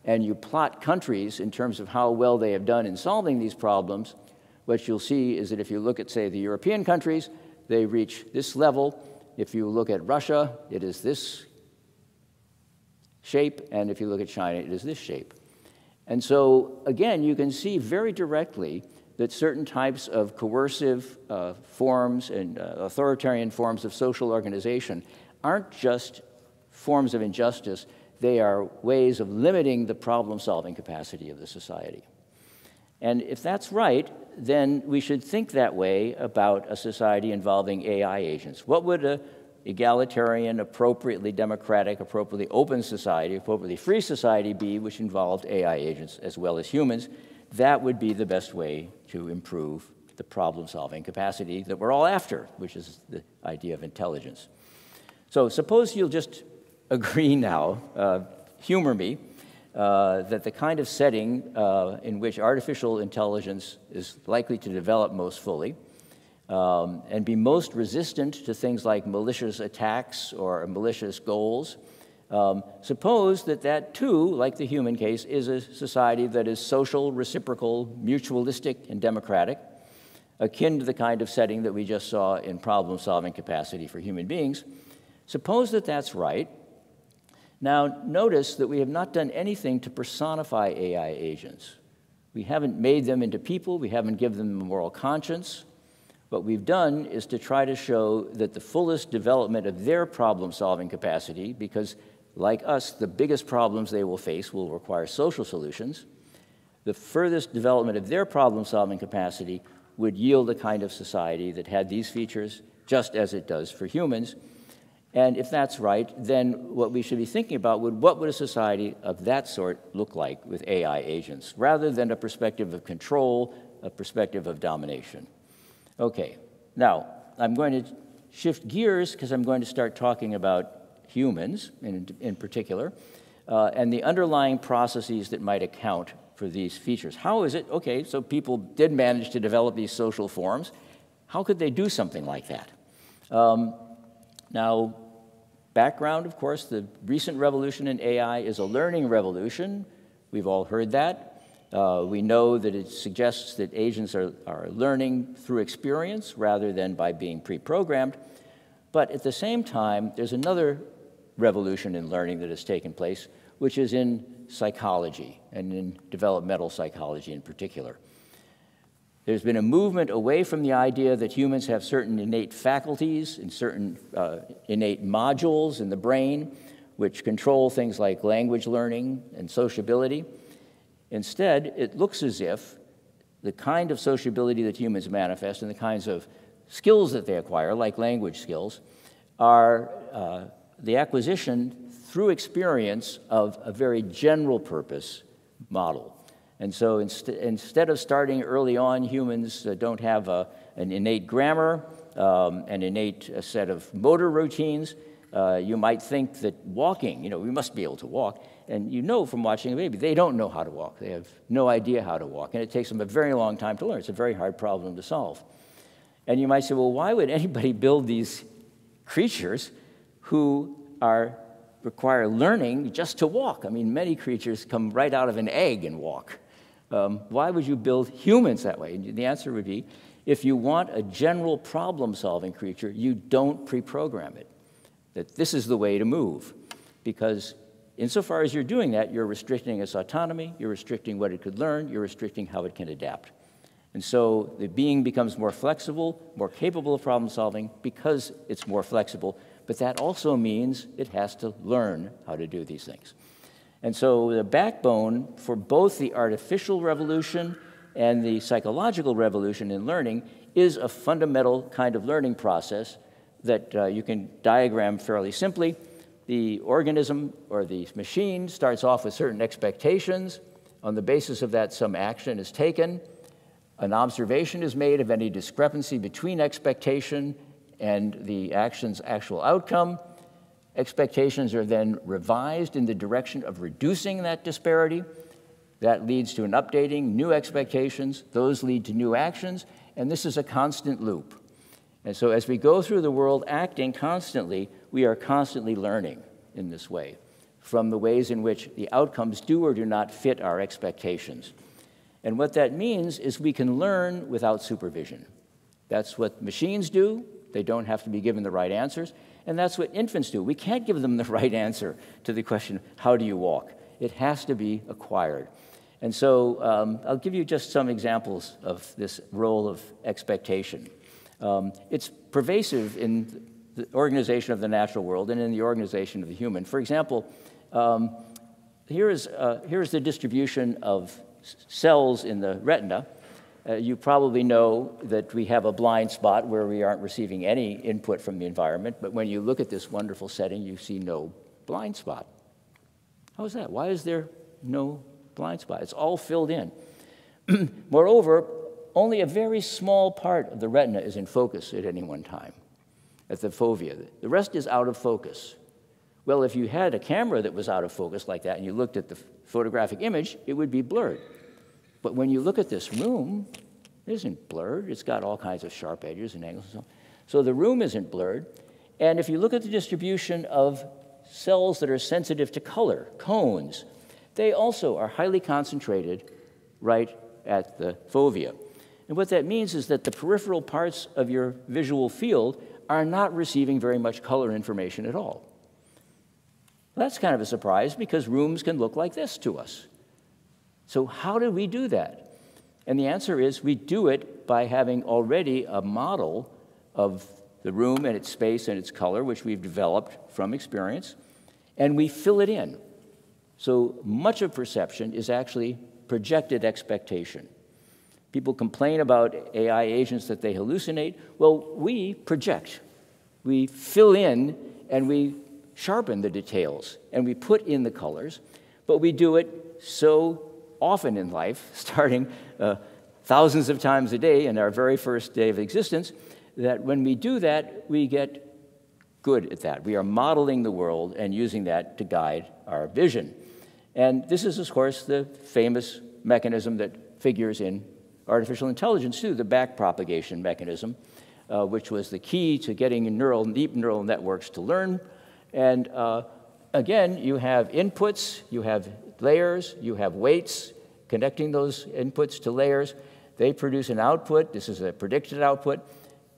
and you plot countries in terms of how well they have done in solving these problems, what you'll see is that if you look at, say, the European countries, they reach this level. If you look at Russia, it is this shape, and if you look at China, it is this shape. And so, again, you can see very directly that certain types of coercive forms and authoritarian forms of social organization aren't just forms of injustice, they are ways of limiting the problem-solving capacity of the society. And if that's right, then we should think that way about a society involving AI agents. What would an egalitarian, appropriately democratic, appropriately open society, appropriately free society be which involved AI agents as well as humans? That would be the best way to improve the problem-solving capacity that we're all after, which is the idea of intelligence. So suppose you'll just agree now, humor me, that the kind of setting in which artificial intelligence is likely to develop most fully and be most resistant to things like malicious attacks or malicious goals, suppose that that too, like the human case, is a society that is social, reciprocal, mutualistic, and democratic, akin to the kind of setting that we just saw in problem-solving capacity for human beings. Suppose that that's right. Now, notice that we have not done anything to personify AI agents. We haven't made them into people. We haven't given them a moral conscience. What we've done is to try to show that the fullest development of their problem-solving capacity, because like us, the biggest problems they will face will require social solutions, the furthest development of their problem-solving capacity would yield a kind of society that had these features just as it does for humans. And if that's right, then what we should be thinking about what would a society of that sort look like with AI agents, rather than a perspective of control, a perspective of domination. Okay, now I'm going to shift gears because I'm going to start talking about humans in particular, and the underlying processes that might account for these features. How is it, okay, so people did manage to develop these social forms. How could they do something like that? Now, background, of course, the recent revolution in AI is a learning revolution. We've all heard that. We know that it suggests that agents are learning through experience rather than by being pre-programmed. But at the same time, there's another revolution in learning that has taken place, which is in psychology, and in developmental psychology in particular. There's been a movement away from the idea that humans have certain innate faculties and certain innate modules in the brain which control things like language learning and sociability. Instead, it looks as if the kind of sociability that humans manifest and the kinds of skills that they acquire, like language skills, are the acquisition through experience of a very general purpose model. And so instead of starting early on, humans don't have an innate grammar, an innate set of motor routines. You might think that walking, we must be able to walk. And you know from watching a baby, they don't know how to walk. They have no idea how to walk. And it takes them a very long time to learn. It's a very hard problem to solve. And you might say, well, why would anybody build these creatures who require learning just to walk? I mean, many creatures come right out of an egg and walk. Why would you build humans that way? And the answer would be, if you want a general problem-solving creature, you don't pre-program it. That this is the way to move. Because insofar as you're doing that, you're restricting its autonomy, you're restricting what it could learn, you're restricting how it can adapt. And so the being becomes more flexible, more capable of problem-solving because it's more flexible, but that also means it has to learn how to do these things. And so the backbone for both the artificial revolution and the psychological revolution in learning is a fundamental kind of learning process that you can diagram fairly simply. The organism or the machine starts off with certain expectations. On the basis of that, some action is taken. An observation is made of any discrepancy between expectation and the action's actual outcome. Expectations are then revised in the direction of reducing that disparity. That leads to an updating, new expectations. Those lead to new actions, and this is a constant loop. And so as we go through the world acting constantly, we are constantly learning in this way from the ways in which the outcomes do or do not fit our expectations. And what that means is we can learn without supervision. That's what machines do. They don't have to be given the right answers. And that's what infants do. We can't give them the right answer to the question, how do you walk? It has to be acquired. And so I'll give you just some examples of this role of expectation. It's pervasive in the organization of the natural world and in the organization of the human. For example, here's the distribution of cells in the retina. You probably know that we have a blind spot where we aren't receiving any input from the environment, but when you look at this wonderful setting, you see no blind spot. How is that? Why is there no blind spot? It's all filled in. Moreover, only a very small part of the retina is in focus at any one time, at the fovea. The rest is out of focus. Well, if you had a camera that was out of focus like that and you looked at the photographic image, it would be blurred. But when you look at this room, it isn't blurred. It's got all kinds of sharp edges and angles and so on. So the room isn't blurred. And if you look at the distribution of cells that are sensitive to color, cones, they also are highly concentrated right at the fovea. And what that means is that the peripheral parts of your visual field are not receiving very much color information at all. That's kind of a surprise because rooms can look like this to us. So how do we do that? And the answer is we do it by having already a model of the room and its space and its color, which we've developed from experience, and we fill it in. So much of perception is actually projected expectation. People complain about AI agents that they hallucinate. Well, we project. We fill in and we sharpen the details and we put in the colors, but we do it so often in life, starting thousands of times a day in our very first day of existence, that when we do that, we get good at that. We are modeling the world and using that to guide our vision. And this is, of course, the famous mechanism that figures in artificial intelligence, too, the backpropagation mechanism, which was the key to getting deep neural networks to learn. And again, you have inputs, you have layers, you have weights connecting those inputs to layers. They produce an output. This is a predicted output.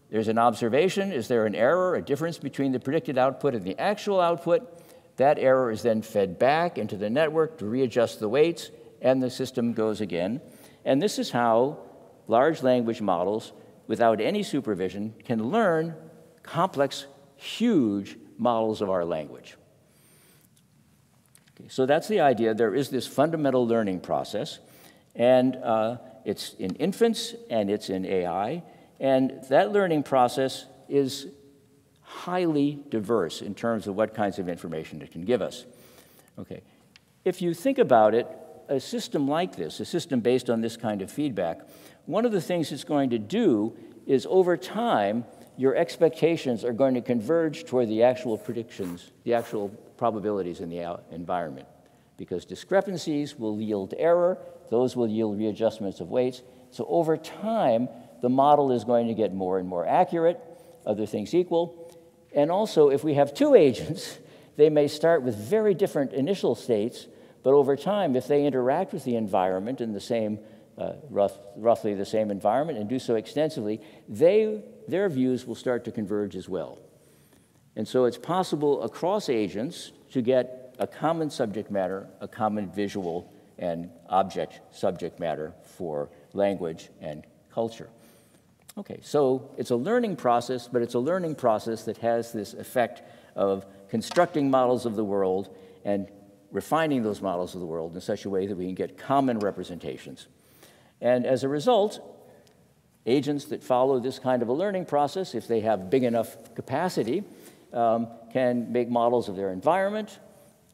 There's an observation. Is there an error, a difference between the predicted output and the actual output? That error is then fed back into the network to readjust the weights, and the system goes again. And this is how large language models, without any supervision, can learn complex, huge models of our language. Okay, so that's the idea. There is this fundamental learning process, and it's in infants, and it's in AI, and that learning process is highly diverse in terms of what kinds of information it can give us. Okay. If you think about it, a system like this, a system based on this kind of feedback, one of the things it's going to do is over time your expectations are going to converge toward the actual predictions, the actual probabilities in the environment, because discrepancies will yield error, those will yield readjustments of weights. So over time, the model is going to get more and more accurate, other things equal. And also, if we have two agents, they may start with very different initial states, but over time, if they interact with the environment in the same, roughly the same environment and do so extensively, their views will start to converge as well. And so it's possible across agents to get a common subject matter, a common visual and object subject matter for language and culture. Okay, so it's a learning process, but it's a learning process that has this effect of constructing models of the world and refining those models of the world in such a way that we can get common representations. And as a result, agents that follow this kind of a learning process, if they have big enough capacity, can make models of their environment,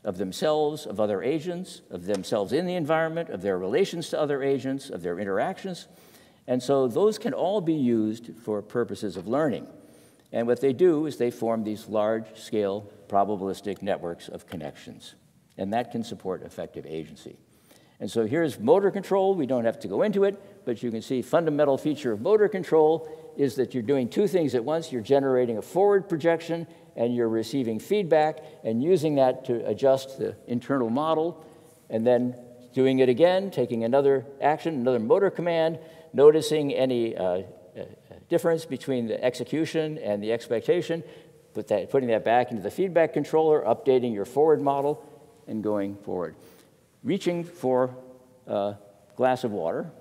of themselves, of other agents, of themselves in the environment, of their relations to other agents, of their interactions. And so those can all be used for purposes of learning. And what they do is they form these large-scale probabilistic networks of connections. And that can support effective agency. And so here's motor control. We don't have to go into it, but you can see fundamental feature of motor control is that you're doing two things at once. You're generating a forward projection, and you're receiving feedback, and using that to adjust the internal model, and then doing it again, taking another action, another motor command, noticing any difference between the execution and the expectation, putting that back into the feedback controller, updating your forward model, and going forward. Reaching for a glass of water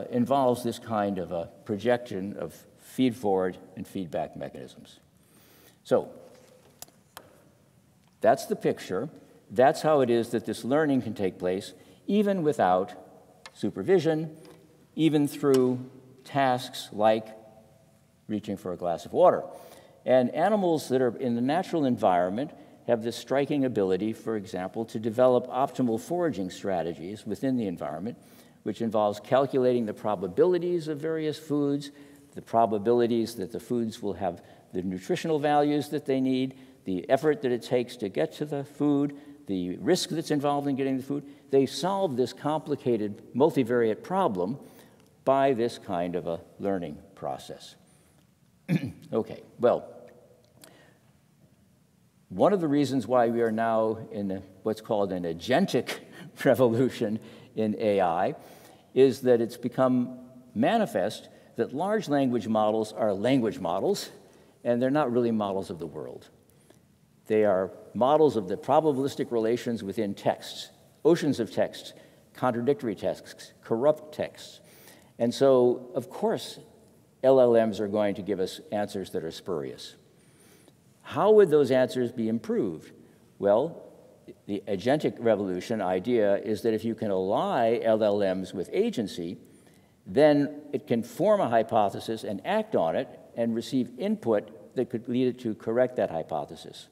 involves this kind of a projection of feed-forward and feedback mechanisms. So that's the picture. That's how it is that this learning can take place, even without supervision, even through tasks like reaching for a glass of water. And animals that are in the natural environment have this striking ability, for example, to develop optimal foraging strategies within the environment, which involves calculating the probabilities of various foods, the probabilities that the foods will have the nutritional values that they need, the effort that it takes to get to the food, the risk that's involved in getting the food. They solve this complicated multivariate problem by this kind of a learning process. Okay, well, one of the reasons why we are now in what's called an agentic revolution in AI is that it's become manifest that large language models are language models, and they're not really models of the world. They are models of the probabilistic relations within texts, oceans of texts, contradictory texts, corrupt texts. And so, of course, LLMs are going to give us answers that are spurious. How would those answers be improved? Well, the agentic revolution idea is that if you can ally LLMs with agency, then it can form a hypothesis and act on it and receive input that could lead it to correct that hypothesis.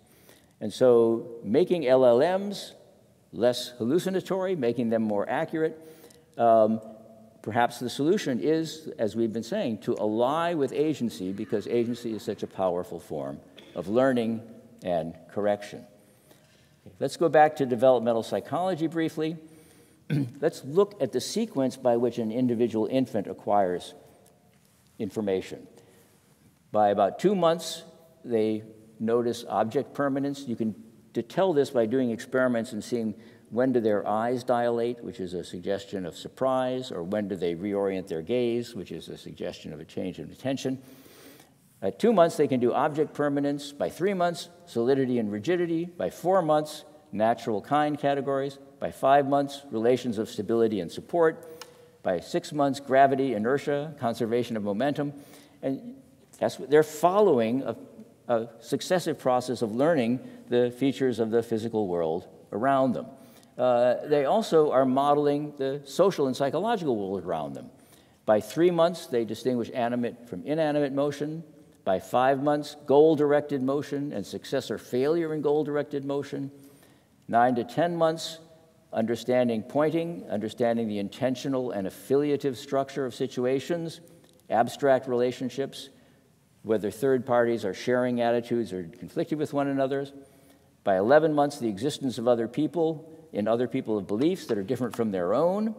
And so making LLMs less hallucinatory, making them more accurate, perhaps the solution is, as we've been saying, to ally with agency, because agency is such a powerful form of learning and correction. Let's go back to developmental psychology briefly. Let's look at the sequence by which an individual infant acquires information. By about 2 months, they notice object permanence. You can tell this by doing experiments and seeing when do their eyes dilate, which is a suggestion of surprise, or when do they reorient their gaze, which is a suggestion of a change in attention. At 2 months, they can do object permanence. By 3 months, solidity and rigidity. By 4 months, natural kind categories. By 5 months, relations of stability and support. By 6 months, gravity, inertia, conservation of momentum. And that's what they're following a successive process of learning the features of the physical world around them. They also are modeling the social and psychological world around them. By 3 months, they distinguish animate from inanimate motion. By 5 months, goal-directed motion and success or failure in goal-directed motion. 9 to 10 months, understanding pointing, understanding the intentional and affiliative structure of situations, abstract relationships. whether third parties are sharing attitudes or conflicting with one another. By 11 months, the existence of other people and other people of beliefs that are different from their own.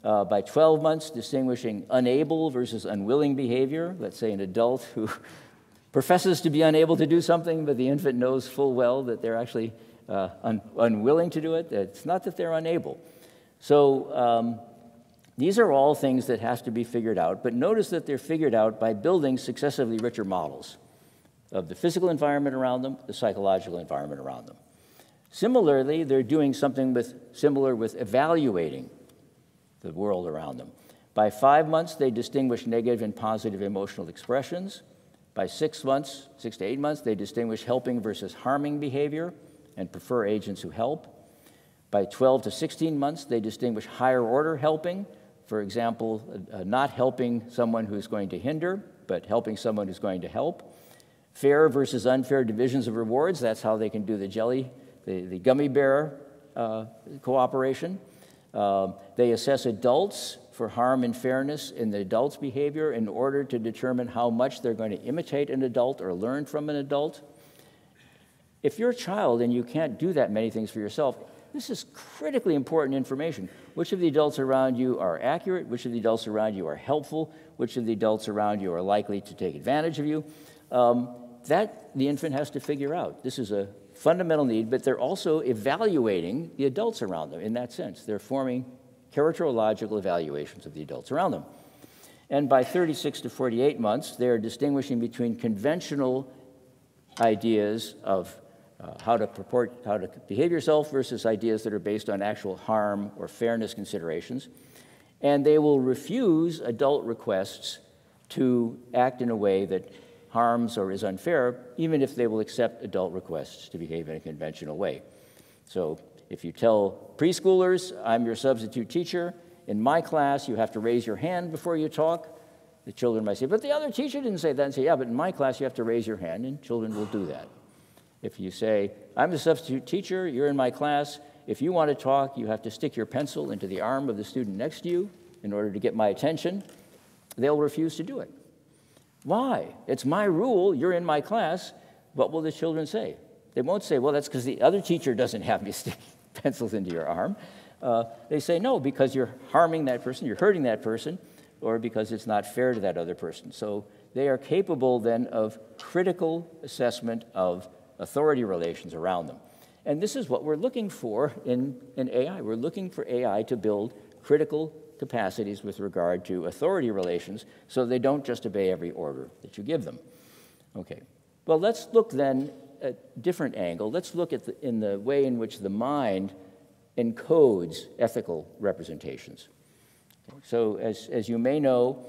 By 12 months, distinguishing unable versus unwilling behavior. Let's say an adult who professes to be unable to do something, but the infant knows full well that they're actually unwilling to do it. It's not that they're unable. So these are all things that has to be figured out, but notice that they're figured out by building successively richer models of the physical environment around them, the psychological environment around them. Similarly, they're doing something similar with evaluating the world around them. By 5 months, they distinguish negative and positive emotional expressions. By 6 months, 6 to 8 months, they distinguish helping versus harming behavior and prefer agents who help. By 12 to 16 months, they distinguish higher order helping. For example, not helping someone who's going to hinder, but helping someone who's going to help. Fair versus unfair divisions of rewards, that's how they can do the gummy bear cooperation. They assess adults for harm and fairness in the adult's behavior in order to determine how much they're going to imitate an adult or learn from an adult. If you're a child and you can't do that many things for yourself, this is critically important information. Which of the adults around you are accurate? Which of the adults around you are helpful? Which of the adults around you are likely to take advantage of you? That the infant has to figure out. This is a fundamental need, but they're also evaluating the adults around them in that sense. They're forming characterological evaluations of the adults around them. And by 36 to 48 months, they're distinguishing between conventional ideas of how to behave yourself versus ideas that are based on actual harm or fairness considerations. And they will refuse adult requests to act in a way that harms or is unfair, even if they will accept adult requests to behave in a conventional way. So if you tell preschoolers, I'm your substitute teacher, in my class you have to raise your hand before you talk, the children might say, but the other teacher didn't say that, and say, yeah, but in my class you have to raise your hand, and children will do that. If you say, I'm the substitute teacher, you're in my class, if you want to talk, you have to stick your pencil into the arm of the student next to you in order to get my attention, they'll refuse to do it. Why? It's my rule, you're in my class. What will the children say? They won't say, well, that's because the other teacher doesn't have me stick pencils into your arm. They say, no, because you're harming that person, you're hurting that person, or because it's not fair to that other person. So they are capable then of critical assessment of authority relations around them. And this is what we're looking for in AI. We're looking for AI to build critical capacities with regard to authority relations so they don't just obey every order that you give them. Okay, well, let's look then at a different angle. Let's look at in the way in which the mind encodes ethical representations. Okay, so as you may know,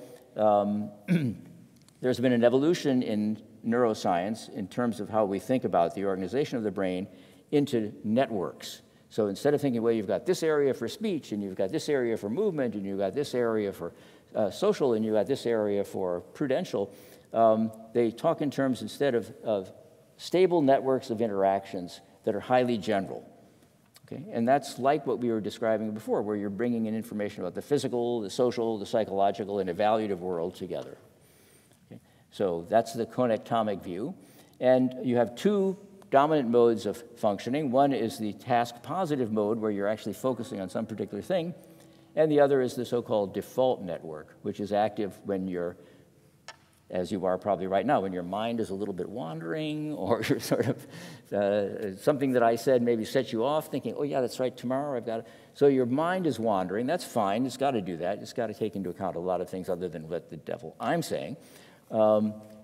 there's been an evolution in neuroscience in terms of how we think about the organization of the brain into networks. So instead of thinking, well, you've got this area for speech, and you've got this area for movement, and you've got this area for social, and you've got this area for prudential, they talk in terms instead of stable networks of interactions that are highly general. Okay? And that's like what we were describing before, where you're bringing in information about the physical, the social, the psychological, and evaluative world together. Okay? So that's the connectomic view. And you have two dominant modes of functioning. One is the task-positive mode, where you're actually focusing on some particular thing, and the other is the so-called default network, which is active when you're, as you are probably right now, when your mind is a little bit wandering, or you're sort of, something that I said maybe set you off, thinking, oh yeah, that's right, tomorrow I've got to. So your mind is wandering, that's fine, it's got to do that, it's got to take into account a lot of things other than what the devil I'm saying.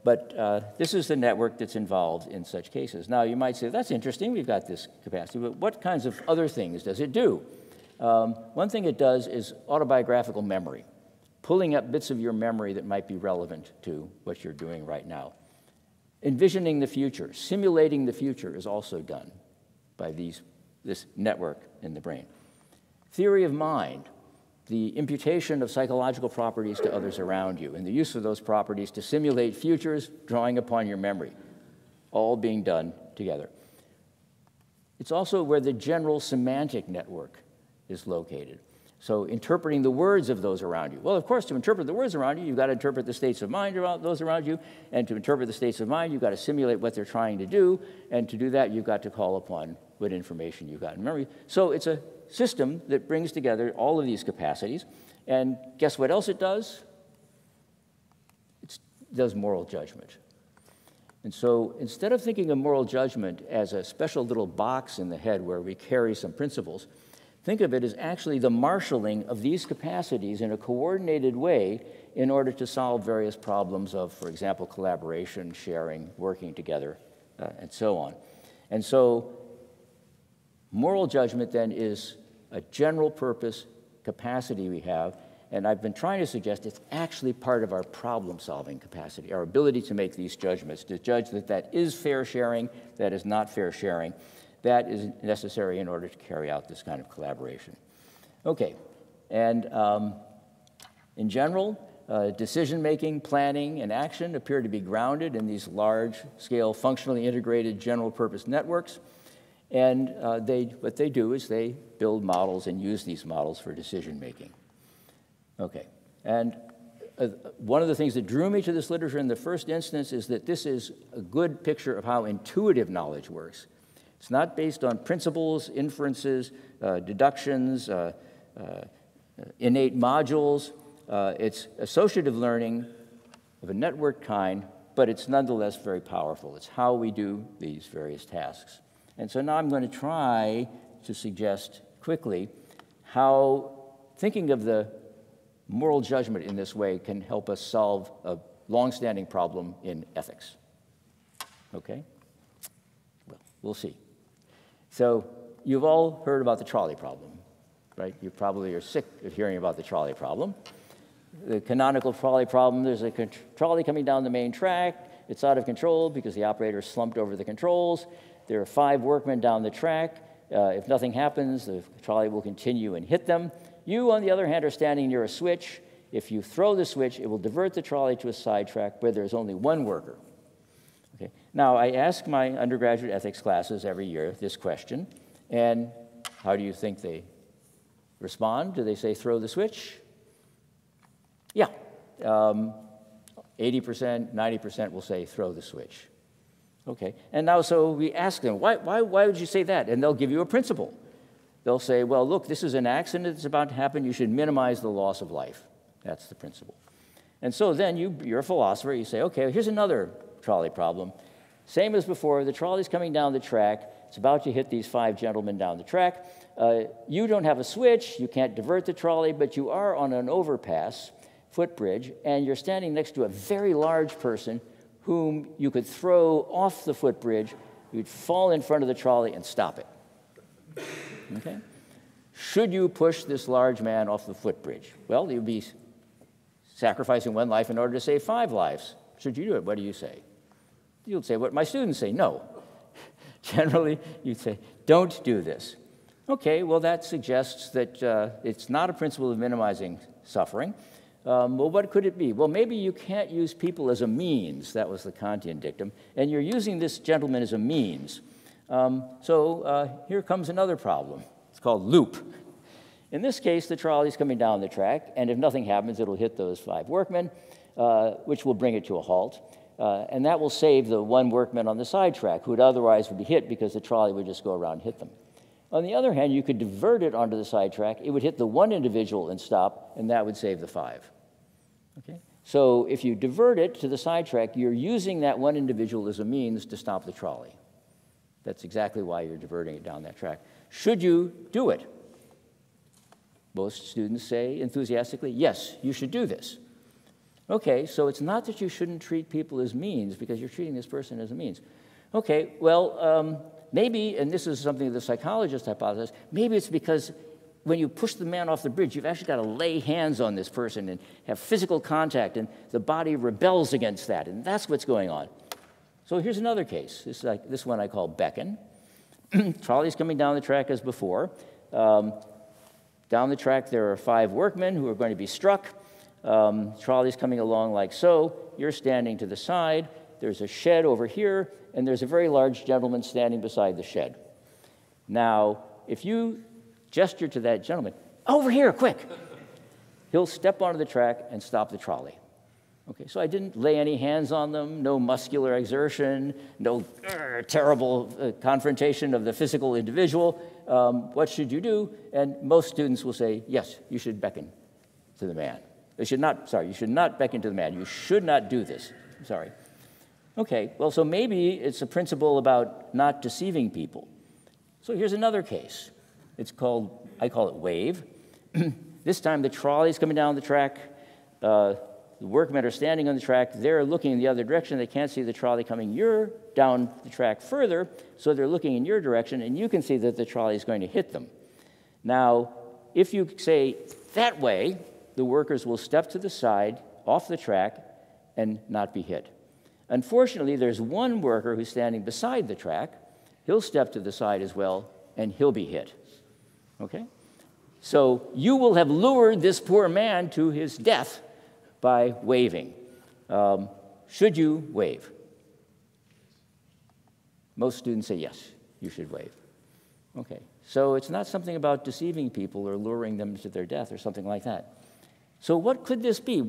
But this is the network that's involved in such cases. Now, you might say, that's interesting, we've got this capacity, but what kinds of other things does it do? One thing it does is autobiographical memory, pulling up bits of your memory that might be relevant to what you're doing right now. Envisioning the future, simulating the future is also done by this network in the brain. Theory of mind, the imputation of psychological properties to others around you, and the use of those properties to simulate futures, drawing upon your memory, all being done together. It's also where the general semantic network is located. So interpreting the words of those around you. Well, of course, to interpret the words around you, you've got to interpret the states of mind about those around you. And to interpret the states of mind, you've got to simulate what they're trying to do. And to do that, you've got to call upon what information you've got in memory. So it's a system that brings together all of these capacities. And guess what else it does? It does moral judgment. And so instead of thinking of moral judgment as a special little box in the head where we carry some principles, think of it as actually the marshaling of these capacities in a coordinated way in order to solve various problems of, for example, collaboration, sharing, working together, and so on. And so moral judgment then is a general purpose capacity we have, and I've been trying to suggest it's actually part of our problem-solving capacity, our ability to make these judgments, to judge that that is fair sharing, that is not fair sharing. That is necessary in order to carry out this kind of collaboration. Okay, and in general, decision-making, planning, and action appear to be grounded in these large-scale, functionally integrated general-purpose networks. And what they do is they build models and use these models for decision-making. Okay, and one of the things that drew me to this literature in the first instance is that this is a good picture of how intuitive knowledge works. It's not based on principles, inferences, deductions, innate modules. It's associative learning of a network kind, but it's nonetheless very powerful. It's how we do these various tasks. And so now I'm going to try to suggest quickly how thinking of the moral judgment in this way can help us solve a long-standing problem in ethics. Okay? Well, we'll see. So you've all heard about the trolley problem, right? You probably are sick of hearing about the trolley problem. The canonical trolley problem, there's a trolley coming down the main track. It's out of control because the operator slumped over the controls. There are 5 workmen down the track. If nothing happens, the trolley will continue and hit them. You, on the other hand, are standing near a switch. If you throw the switch, it will divert the trolley to a side track where there's only 1 worker. Okay. Now, I ask my undergraduate ethics classes every year this question, and how do you think they respond? Do they say throw the switch? Yeah. 80%, 90% will say throw the switch. Okay. And now, so we ask them, why would you say that? And they'll give you a principle. They'll say, well, look, this is an accident that's about to happen. You should minimize the loss of life. That's the principle. And so then you're a philosopher. You say, okay, here's another trolley problem. Same as before, the trolley's coming down the track. It's about to hit these 5 gentlemen down the track. You don't have a switch. You can't divert the trolley, but you are on an overpass, footbridge, and you're standing next to a very large person whom you could throw off the footbridge. You'd fall in front of the trolley and stop it. Okay? Should you push this large man off the footbridge? Well, you'd be sacrificing 1 life in order to save 5 lives. Should you do it? What do you say? You'll say what my students say, no. Generally, you'd say, don't do this. Okay, well, that suggests that it's not a principle of minimizing suffering. Well, what could it be? Well, maybe you can't use people as a means. That was the Kantian dictum. And you're using this gentleman as a means. So here comes another problem. It's called loop. In this case, the trolley's coming down the track, and if nothing happens, it'll hit those 5 workmen, which will bring it to a halt. And that will save the 1 workman on the side track, who would otherwise would be hit because the trolley would just go around and hit them. On the other hand, you could divert it onto the side track. It would hit the 1 individual and stop, and that would save the 5. Okay? So if you divert it to the side track, you're using that 1 individual as a means to stop the trolley. That's exactly why you're diverting it down that track. Should you do it? Most students say enthusiastically, yes, you should do this. Okay, so it's not that you shouldn't treat people as means because you're treating this person as a means. Okay, well, maybe, and this is something the psychologist hypothesized, maybe it's because when you push the man off the bridge, you've actually got to lay hands on this person and have physical contact, and the body rebels against that, and that's what's going on. So here's another case. This one I call beckon. Trolley's coming down the track as before. Down the track, there are 5 workmen who are going to be struck. Trolley's coming along like so. You're standing to the side. There's a shed over here, and there's a very large gentleman standing beside the shed. Now, if you gesture to that gentleman, over here, quick. He'll step onto the track and stop the trolley. Okay, so I didn't lay any hands on them, no muscular exertion, no terrible confrontation of the physical individual. What should you do? And most students will say, yes, you should beckon to the man. You should not beckon to the man. You should not do this. Sorry. Okay, well, so maybe it's a principle about not deceiving people. So here's another case. It's called, I call it wave. This time the trolley's coming down the track. The workmen are standing on the track. They're looking in the other direction. They can't see the trolley coming. You're down the track further, so they're looking in your direction, and you can see that the trolley is going to hit them. Now, if you say that way, the workers will step to the side, off the track, and not be hit. Unfortunately, there's one worker who's standing beside the track. He'll step to the side as well, and he'll be hit. Okay? So you will have lured this poor man to his death by waving. Should you wave? Most students say yes, you should wave. Okay, so it's not something about deceiving people or luring them to their death or something like that. So what could this be?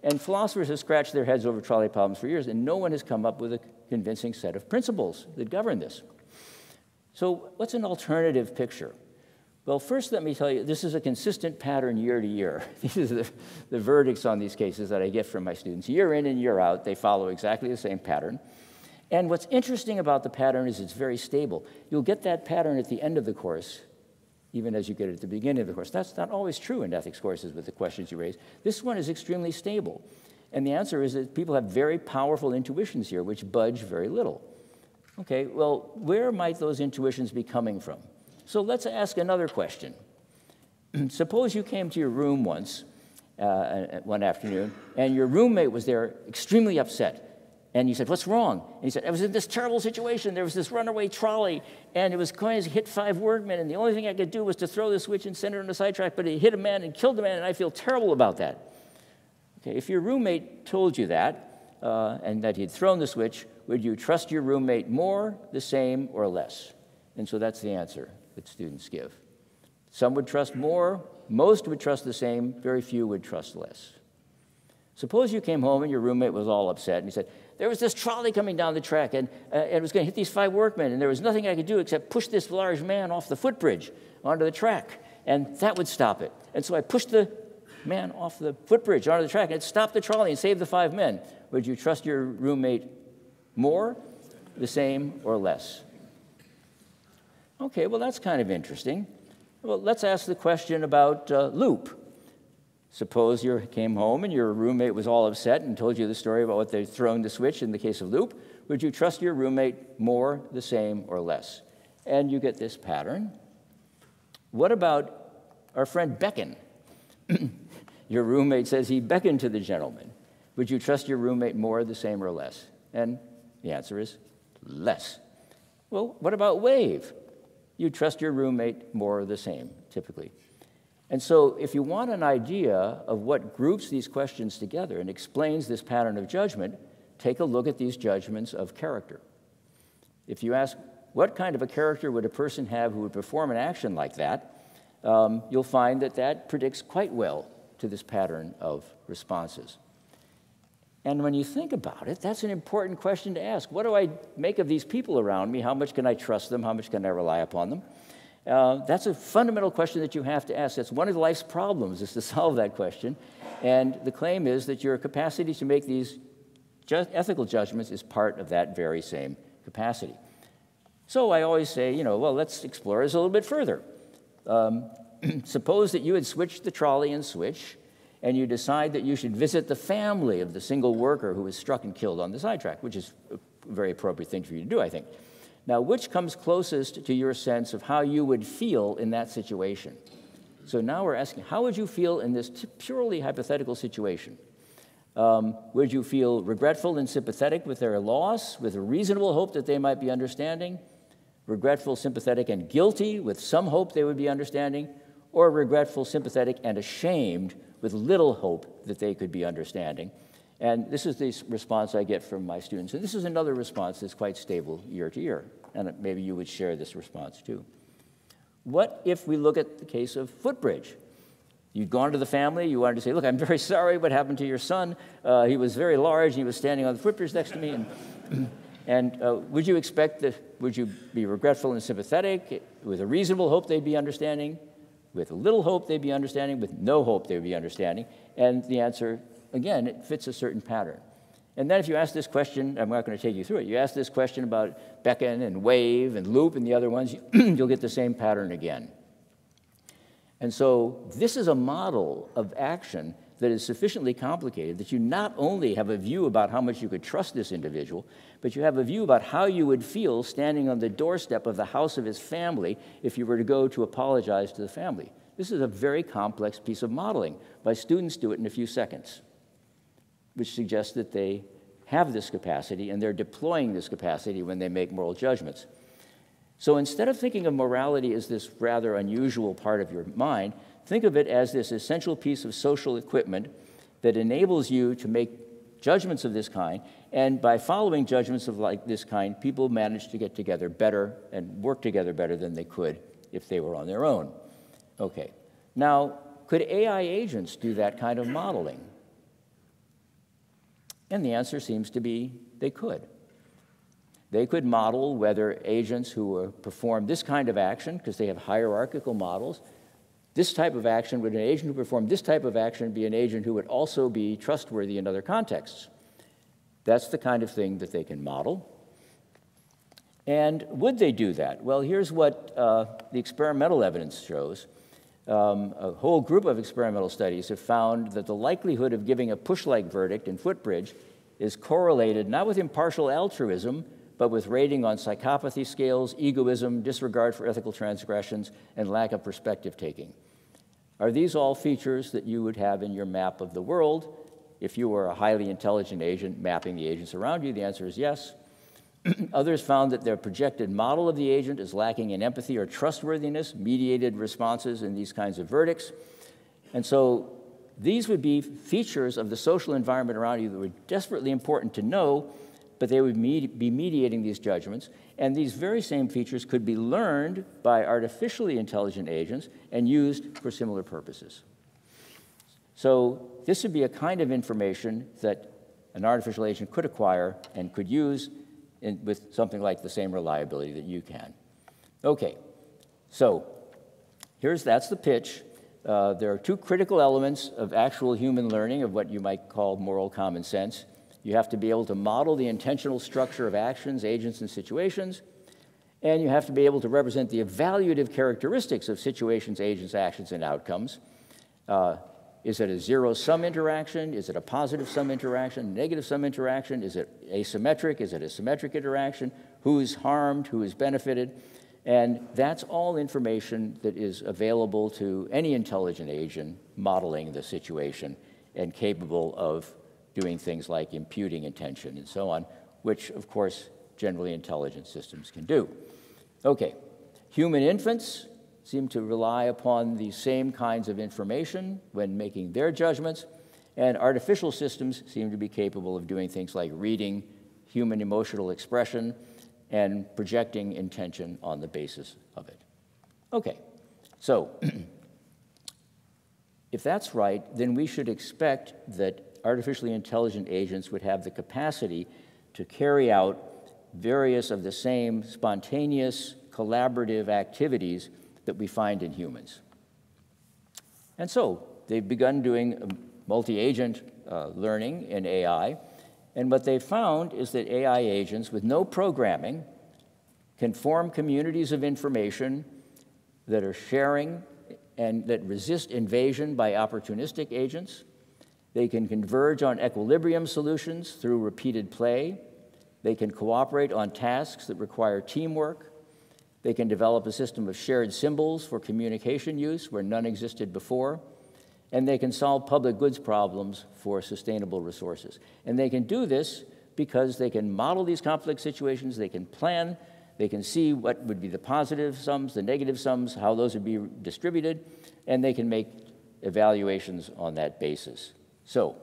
And philosophers have scratched their heads over trolley problems for years, and no one has come up with a convincing set of principles that govern this. So what's an alternative picture? Well, first let me tell you, this is a consistent pattern year to year. These are the verdicts on these cases that I get from my students. Year in and year out, they follow exactly the same pattern. And what's interesting about the pattern is it's very stable. You'll get that pattern at the end of the course, even as you get it at the beginning of the course. That's not always true in ethics courses with the questions you raise. This one is extremely stable. And the answer is that people have very powerful intuitions here, which budge very little. Okay, well, where might those intuitions be coming from? So let's ask another question. Suppose you came to your room once, one afternoon, and your roommate was there extremely upset. And you said, what's wrong? And he said, I was in this terrible situation. There was this runaway trolley, and it was going to hit 5 workmen, and the only thing I could do was to throw the switch and send it on the sidetrack, but it hit a man and killed a man, and I feel terrible about that. Okay, if your roommate told you that, and that he'd thrown the switch, would you trust your roommate more, the same, or less? And so that's the answer that students give. Some would trust more, most would trust the same, very few would trust less. Suppose you came home and your roommate was all upset, and he said, there was this trolley coming down the track, and it was going to hit these 5 workmen, and there was nothing I could do except push this large man off the footbridge onto the track, and that would stop it. And so I pushed the man off the footbridge onto the track, and it stopped the trolley and saved the 5 men. Would you trust your roommate more, the same, or less? Okay, well, that's kind of interesting. Well, let's ask the question about loop. Suppose you came home and your roommate was all upset and told you the story about what they'd thrown the switch in the case of loop. Would you trust your roommate more, the same, or less? And you get this pattern. What about our friend Beckon? Your roommate says he beckoned to the gentleman. Would you trust your roommate more, the same, or less? And the answer is less. Well, what about wave? You trust your roommate more or the same, typically. And so if you want an idea of what groups these questions together and explains this pattern of judgment, take a look at these judgments of character. If you ask, what kind of a character would a person have who would perform an action like that, you'll find that that predicts quite well to this pattern of responses. And when you think about it, that's an important question to ask. What do I make of these people around me? How much can I trust them? How much can I rely upon them? That's a fundamental question that you have to ask. That's one of life's problems, is to solve that question. And the claim is that your capacity to make these ethical judgments is part of that very same capacity. So I always say, well, let's explore this a little bit further. Suppose that you had switched the trolley and switch, and you decide that you should visit the family of the single worker who was struck and killed on the sidetrack, which is a very appropriate thing for you to do, I think. Now, which comes closest to your sense of how you would feel in that situation? So now we're asking, how would you feel in this purely hypothetical situation? Would you feel regretful and sympathetic with their loss, with a reasonable hope that they might be understanding? Regretful, sympathetic, and guilty, with some hope they would be understanding? Or regretful, sympathetic, and ashamed, with little hope that they could be understanding? And this is the response I get from my students. And this is another response that's quite stable year to year. And maybe you would share this response too. What if we look at the case of footbridge? You'd gone to the family, you wanted to say, look, I'm very sorry what happened to your son. He was very large, and he was standing on the footbridge next to me. And would you expect that, would you be regretful and sympathetic, with a reasonable hope they'd be understanding, with a little hope they'd be understanding, with no hope they'd be understanding? And the answer, again, it fits a certain pattern. And then if you ask this question, I'm not going to take you through it, you ask this question about beckon and wave and loop and the other ones, you'll get the same pattern again. And so this is a model of action that is sufficiently complicated that you not only have a view about how much you could trust this individual, but you have a view about how you would feel standing on the doorstep of the house of his family if you were to go to apologize to the family. This is a very complex piece of modeling. My students do it in a few seconds, which suggests that they have this capacity and they're deploying this capacity when they make moral judgments. So instead of thinking of morality as this rather unusual part of your mind, think of it as this essential piece of social equipment that enables you to make judgments of this kind, and by following judgments of this kind, people manage to get together better and work together better than they could if they were on their own. Okay, now, could AI agents do that kind of modeling? And the answer seems to be they could. They could model whether agents who perform this kind of action, because they have hierarchical models, this type of action, would an agent who performed this type of action be an agent who would also be trustworthy in other contexts? That's the kind of thing that they can model. And would they do that? Well, here's what the experimental evidence shows. A whole group of experimental studies have found that the likelihood of giving a push-like verdict in footbridge is correlated not with impartial altruism, but with rating on psychopathy scales, egoism, disregard for ethical transgressions, and lack of perspective-taking. Are these all features that you would have in your map of the world if you were a highly intelligent agent mapping the agents around you? The answer is yes. Others found that their projected model of the agent is lacking in empathy or trustworthiness, mediated responses in these kinds of verdicts. And so these would be features of the social environment around you that were desperately important to know, but they would be mediating these judgments. And these very same features could be learned by artificially intelligent agents and used for similar purposes. So this would be a kind of information that an artificial agent could acquire and could use with something like the same reliability that you can. Okay, so that's the pitch. There are two critical elements of actual human learning, of what you might call moral common sense. You have to be able to model the intentional structure of actions, agents, and situations, and you have to be able to represent the evaluative characteristics of situations, agents, actions, and outcomes. Is it a zero-sum interaction? Is it a positive-sum interaction, negative-sum interaction? Is it asymmetric? Is it a symmetric interaction? Who is harmed? Who is benefited? And that's all information that is available to any intelligent agent modeling the situation and capable of doing things like imputing intention and so on, which, of course, generally intelligent systems can do. Okay, human infants seem to rely upon the same kinds of information when making their judgments, and artificial systems seem to be capable of doing things like reading human emotional expression and projecting intention on the basis of it. Okay, so if that's right, then we should expect that artificially intelligent agents would have the capacity to carry out various of the same spontaneous, collaborative activities that we find in humans. And so they've begun doing multi-agent learning in AI, and what they've found is that AI agents with no programming can form communities of information that are sharing and that resist invasion by opportunistic agents. They can converge on equilibrium solutions through repeated play. They can cooperate on tasks that require teamwork. They can develop a system of shared symbols for communication use where none existed before. And they can solve public goods problems for sustainable resources. And they can do this because they can model these complex situations, they can plan, they can see what would be the positive sums, the negative sums, how those would be distributed, and they can make evaluations on that basis. So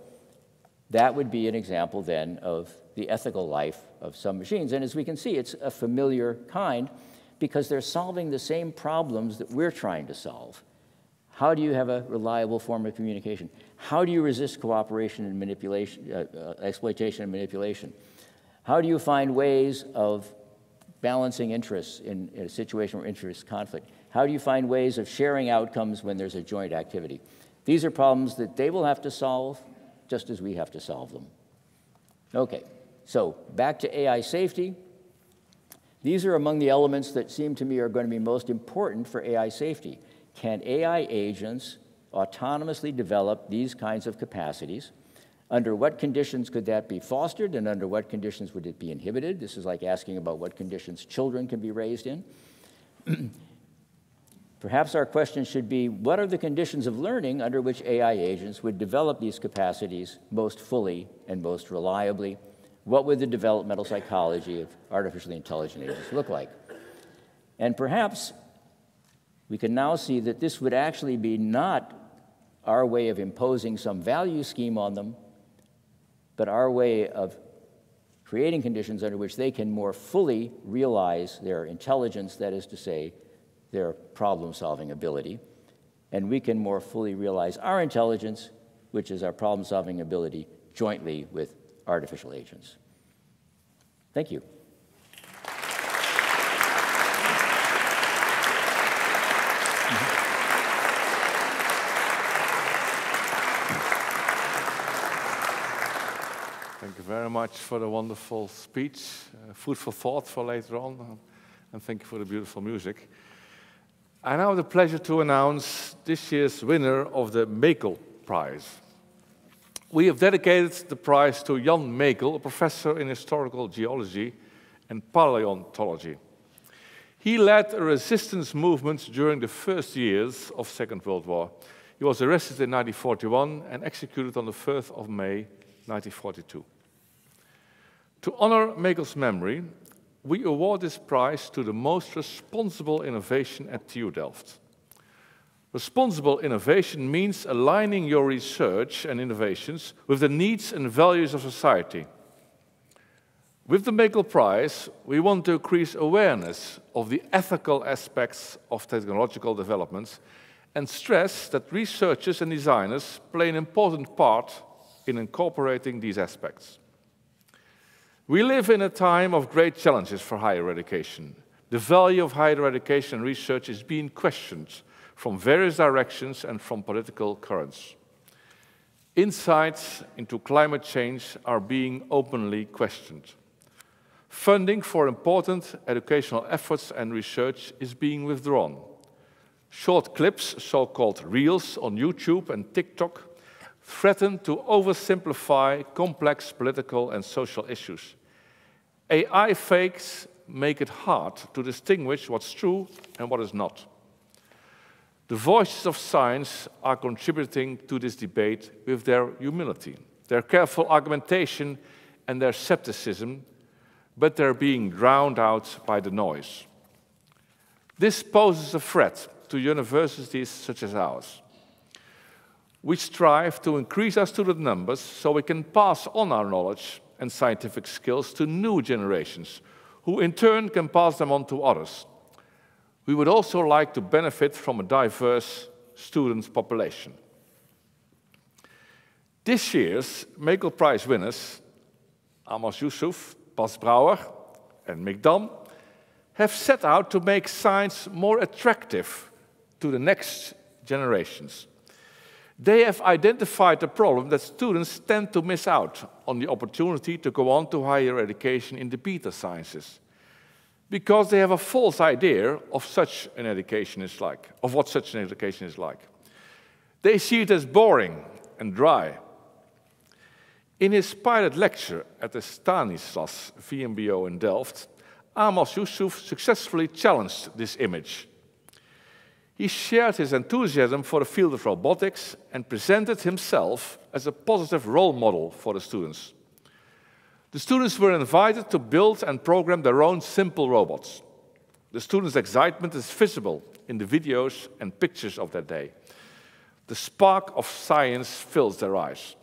that would be an example then of the ethical life of some machines. And as we can see, it's a familiar kind because they're solving the same problems that we're trying to solve. How do you have a reliable form of communication? How do you resist cooperation and manipulation, exploitation and manipulation? How do you find ways of balancing interests in a situation where interests conflict? How do you find ways of sharing outcomes when there's a joint activity? These are problems that they will have to solve just as we have to solve them. Okay, so back to AI safety. These are among the elements that seem to me are going to be most important for AI safety. Can AI agents autonomously develop these kinds of capacities? Under what conditions could that be fostered, and under what conditions would it be inhibited? This is like asking about what conditions children can be raised in. Perhaps our question should be, what are the conditions of learning under which AI agents would develop these capacities most fully and most reliably? What would the developmental psychology of artificially intelligent agents look like? And perhaps we can now see that this would actually be not our way of imposing some value scheme on them, but our way of creating conditions under which they can more fully realize their intelligence, that is to say, their problem-solving ability, and we can more fully realize our intelligence, which is our problem-solving ability, jointly with artificial agents. Thank you. Thank you very much for the wonderful speech, food for thought for later on, and thank you for the beautiful music. I now have the pleasure to announce this year's winner of the Mekel Prize. We have dedicated the prize to Jan Mekel, a professor in historical geology and paleontology. He led a resistance movement during the first years of the Second World War. He was arrested in 1941 and executed on the 1st of May 1942. To honor Mekel's memory, we award this prize to the most responsible innovation at TU Delft. Responsible innovation means aligning your research and innovations with the needs and values of society. With the Mekel Prize, we want to increase awareness of the ethical aspects of technological developments and stress that researchers and designers play an important part in incorporating these aspects. We live in a time of great challenges for higher education. The value of higher education and research is being questioned from various directions and from political currents. Insights into climate change are being openly questioned. Funding for important educational efforts and research is being withdrawn. Short clips, so-called reels on YouTube and TikTok, threaten to oversimplify complex political and social issues. AI fakes make it hard to distinguish what's true and what is not. The voices of science are contributing to this debate with their humility, their careful argumentation and their skepticism, but they're being drowned out by the noise. This poses a threat to universities such as ours. We strive to increase our student numbers so we can pass on our knowledge and scientific skills to new generations, who in turn can pass them on to others. We would also like to benefit from a diverse student population. This year's Mekel Prize winners, Amos Yusuf, Bas Brouwer, and Mick Dam, have set out to make science more attractive to the next generations. They have identified the problem that students tend to miss out on the opportunity to go on to higher education in the beta sciences, because they have a false idea of what such an education is like. They see it as boring and dry. In his pilot lecture at the Stanislas VMBO in Delft, Amos Yusuf successfully challenged this image. He shared his enthusiasm for the field of robotics and presented himself as a positive role model for the students. The students were invited to build and program their own simple robots. The students' excitement is visible in the videos and pictures of that day. The spark of science fills their eyes.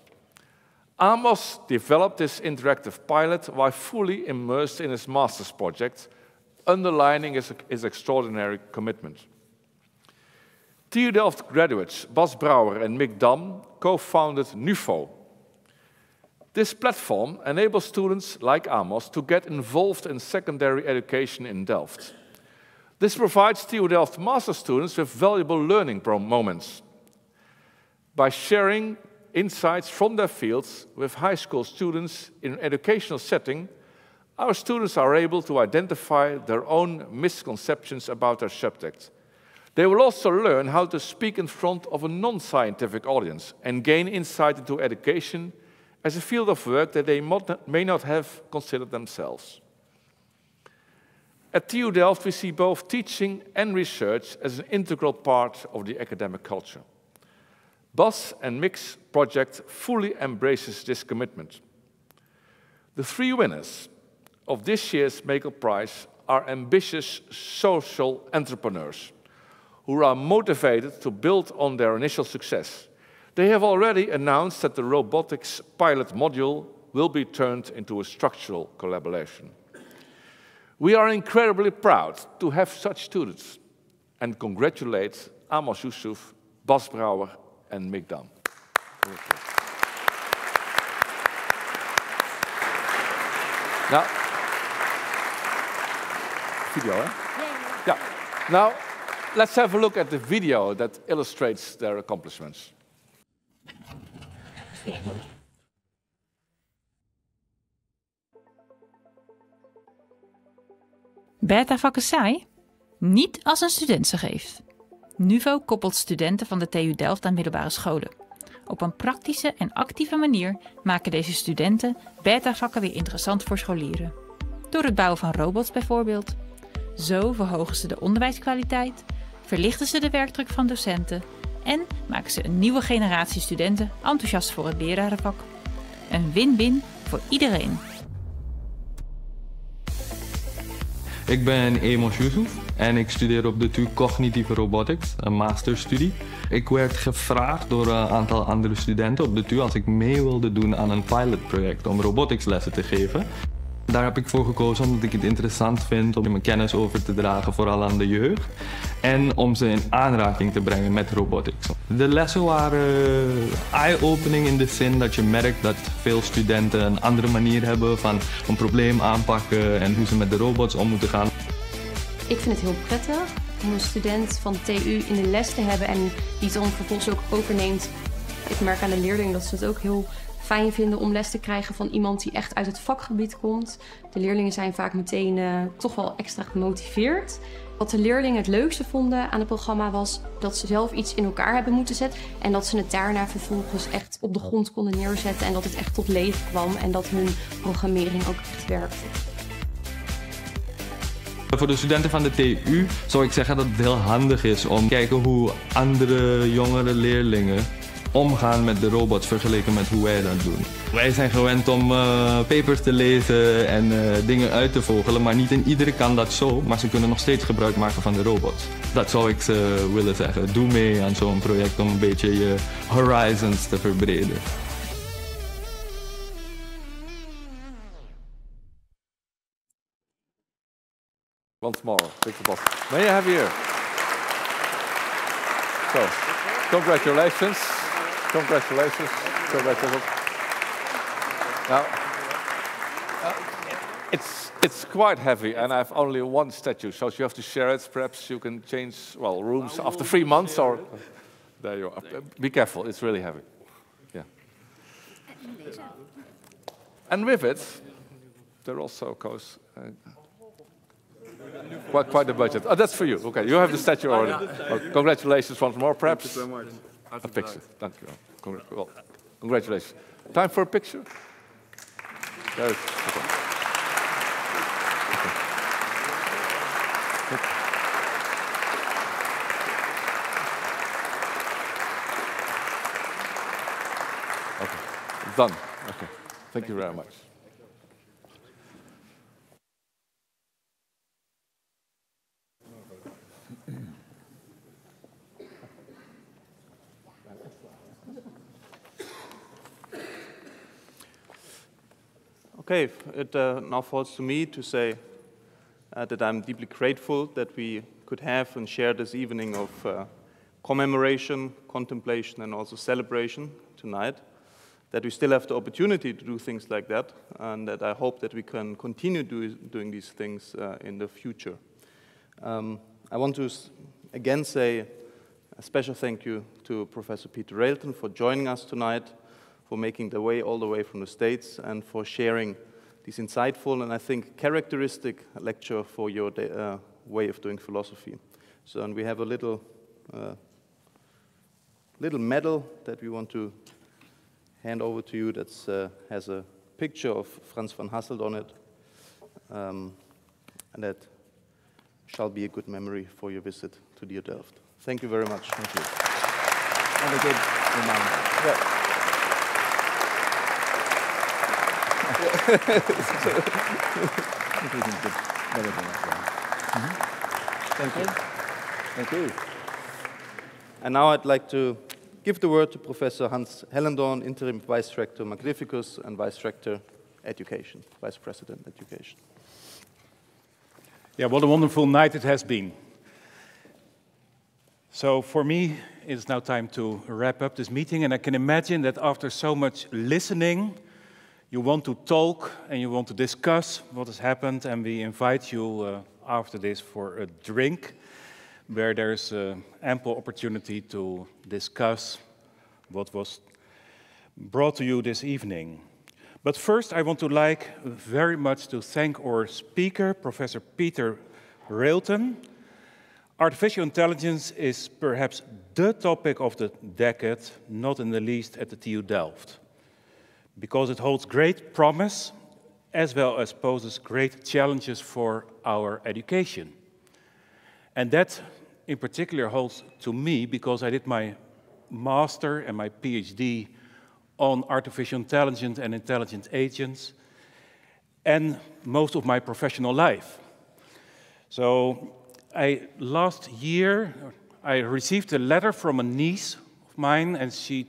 Amos developed this interactive pilot while fully immersed in his master's project, underlining his extraordinary commitment. TU Delft graduates Bas Brouwer and Mick Dam co-founded NUFO. This platform enables students like Amos to get involved in secondary education in Delft. This provides TU Delft master students with valuable learning moments. By sharing insights from their fields with high school students in an educational setting, our students are able to identify their own misconceptions about their subject. They will also learn how to speak in front of a non-scientific audience and gain insight into education as a field of work that they may not have considered themselves. At TU Delft, we see both teaching and research as an integral part of the academic culture. Bas and Mick's project fully embraces this commitment. The 3 winners of this year's Maker Prize are ambitious social entrepreneurs who are motivated to build on their initial success. They have already announced that the robotics pilot module will be turned into a structural collaboration. We are incredibly proud to have such students and congratulate Amos Yusuf, Bas Brouwer and Mick Dam. Now, video, eh? Yeah. Now, let's have a look at the video that illustrates their accomplishments. Beta-vakken saai? Niet als een student ze geeft. NUVO koppelt studenten van de TU Delft aan middelbare scholen. Op een praktische en actieve manier maken deze studenten beta-vakken weer interessant voor scholieren. Door het bouwen van robots bijvoorbeeld. Zo verhogen ze de onderwijskwaliteit, verlichten ze de werkdruk van docenten en maken ze een nieuwe generatie studenten enthousiast voor het lerarenvak. Een win-win voor iedereen. Ik ben Amos Yusuf en ik studeer op de TU Cognitieve Robotics, een masterstudie. Ik werd gevraagd door een aantal andere studenten op de TU als ik mee wilde doen aan een pilotproject om roboticslessen te geven. Daar heb ik voor gekozen omdat ik het interessant vind om mijn kennis over te dragen, vooral aan de jeugd. En om ze in aanraking te brengen met robotics. De lessen waren eye-opening in de zin dat je merkt dat veel studenten een andere manier hebben van een probleem aanpakken en hoe ze met de robots om moeten gaan. Ik vind het heel prettig om een student van de TU in de les te hebben en die het dan vervolgens ook overneemt. Ik merk aan de leerlingen dat ze het ook heel fijn vinden om les te krijgen van iemand die echt uit het vakgebied komt. De leerlingen zijn vaak meteen toch wel extra gemotiveerd. Wat de leerlingen het leukste vonden aan het programma was dat ze zelf iets in elkaar hebben moeten zetten. En dat ze het daarna vervolgens echt op de grond konden neerzetten en dat het echt tot leven kwam en dat hun programmering ook echt werkte. Voor de studenten van de TU zou ik zeggen dat het heel handig is om te kijken hoe andere jongere leerlingen omgaan met de robots vergeleken met hoe wij dat doen. Wij zijn gewend om papers te lezen en dingen uit te vogelen, maar niet in iedereen kan dat zo, maar ze kunnen nog steeds gebruik maken van de robots. Dat zou ik ze willen zeggen. Doe mee aan zo'n project om een beetje je horizons te verbreden. Once more, Victor Bos. May I have you here? So, congratulations. Congratulations. Congratulations. Now, it's quite heavy, and I have only one statue, so you have to share it. Perhaps you can change, well, rooms after 3 months, or there you are. Be careful, it's really heavy. Yeah. And with it, there also goes quite a budget. Oh, that's for you. Okay, you have the statue already. Oh, congratulations once more. Perhaps a picture. Thank you. Well, congratulations. Time for a picture? There it is. Okay. Okay, it's done. Okay, thank you very much. Okay, it now falls to me to say that I'm deeply grateful that we could have and share this evening of commemoration, contemplation, and also celebration tonight, that we still have the opportunity to do things like that, and that I hope that we can continue doing these things in the future. I want to again say a special thank you to Professor Peter Railton for joining us tonight, for making the way all the way from the States, and for sharing this insightful and I think characteristic lecture for your way of doing philosophy. So, and we have a little medal that we want to hand over to you that has a picture of Franz von Hasselt on it, and that shall be a good memory for your visit to TU Delft. Thank you very much. Thank you. And a good reminder. Yeah. Thank you. Thank you. And now I'd like to give the word to Professor Hans Hellendoorn, Interim Vice Rector Magnificus and Vice Rector Education, Vice President Education. Yeah, what a wonderful night it has been. So for me, it's now time to wrap up this meeting, and I can imagine that after so much listening, you want to talk and you want to discuss what has happened, and we invite you after this for a drink, where there's ample opportunity to discuss what was brought to you this evening. But first, I want to very much to thank our speaker, Professor Peter Railton. Artificial intelligence is perhaps the topic of the decade, not in the least at the TU Delft, because it holds great promise as well as poses great challenges for our education. And that in particular holds to me because I did my master and my PhD on artificial intelligence and intelligent agents, and most of my professional life. So last year, I received a letter from a niece of mine, and she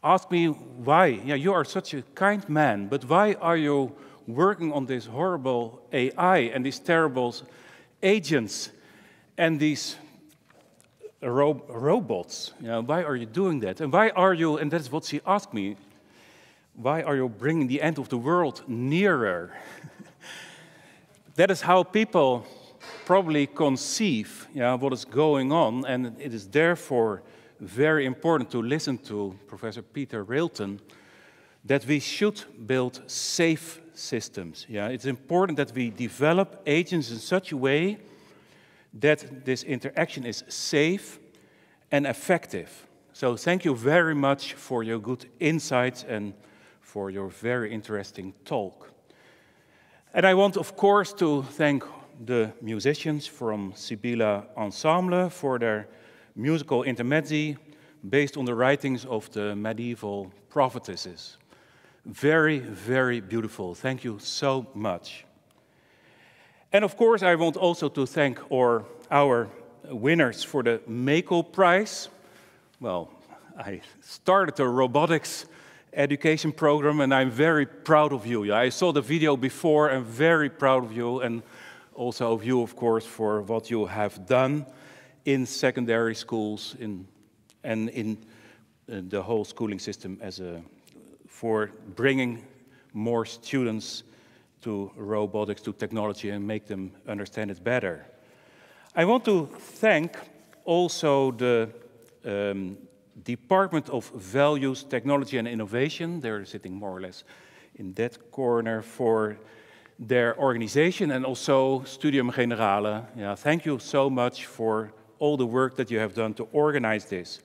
asked me why. Yeah, you are such a kind man, but why are you working on this horrible AI and these terrible agents and these robots? You know, why are you doing that? And why are you, and that's what she asked me, why are you bringing the end of the world nearer? That is how people probably conceive what is going on, and it is therefore very important to listen to Professor Peter Railton, that we should build safe systems. It's important that we develop agents in such a way that this interaction is safe and effective. So thank you very much for your good insights and for your very interesting talk. And I want, of course, to thank the musicians from Sibylla Ensemble for their musical intermezzi based on the writings of the medieval prophetesses. Very, very beautiful. Thank you so much. And of course, I want also to thank our winners for the Mako Prize. Well, I started a robotics education program, and I'm very proud of you. I saw the video before. I'm very proud of you, and also of you, of course, for what you have done in secondary schools and in the whole schooling system for bringing more students to robotics, to technology, and make them understand it better. I want to thank also the Department of Values, Technology and Innovation. They're sitting more or less in that corner for their organization, and also Studium Generale. Thank you so much for all the work that you have done to organize this.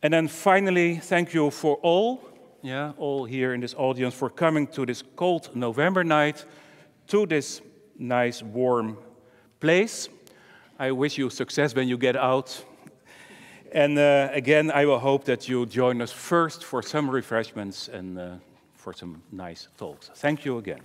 And then finally, thank you for all here in this audience for coming to this cold November night, to this nice warm place. I wish you success when you get out. And again, I will hope that you join us first for some refreshments and for some nice talks. Thank you again.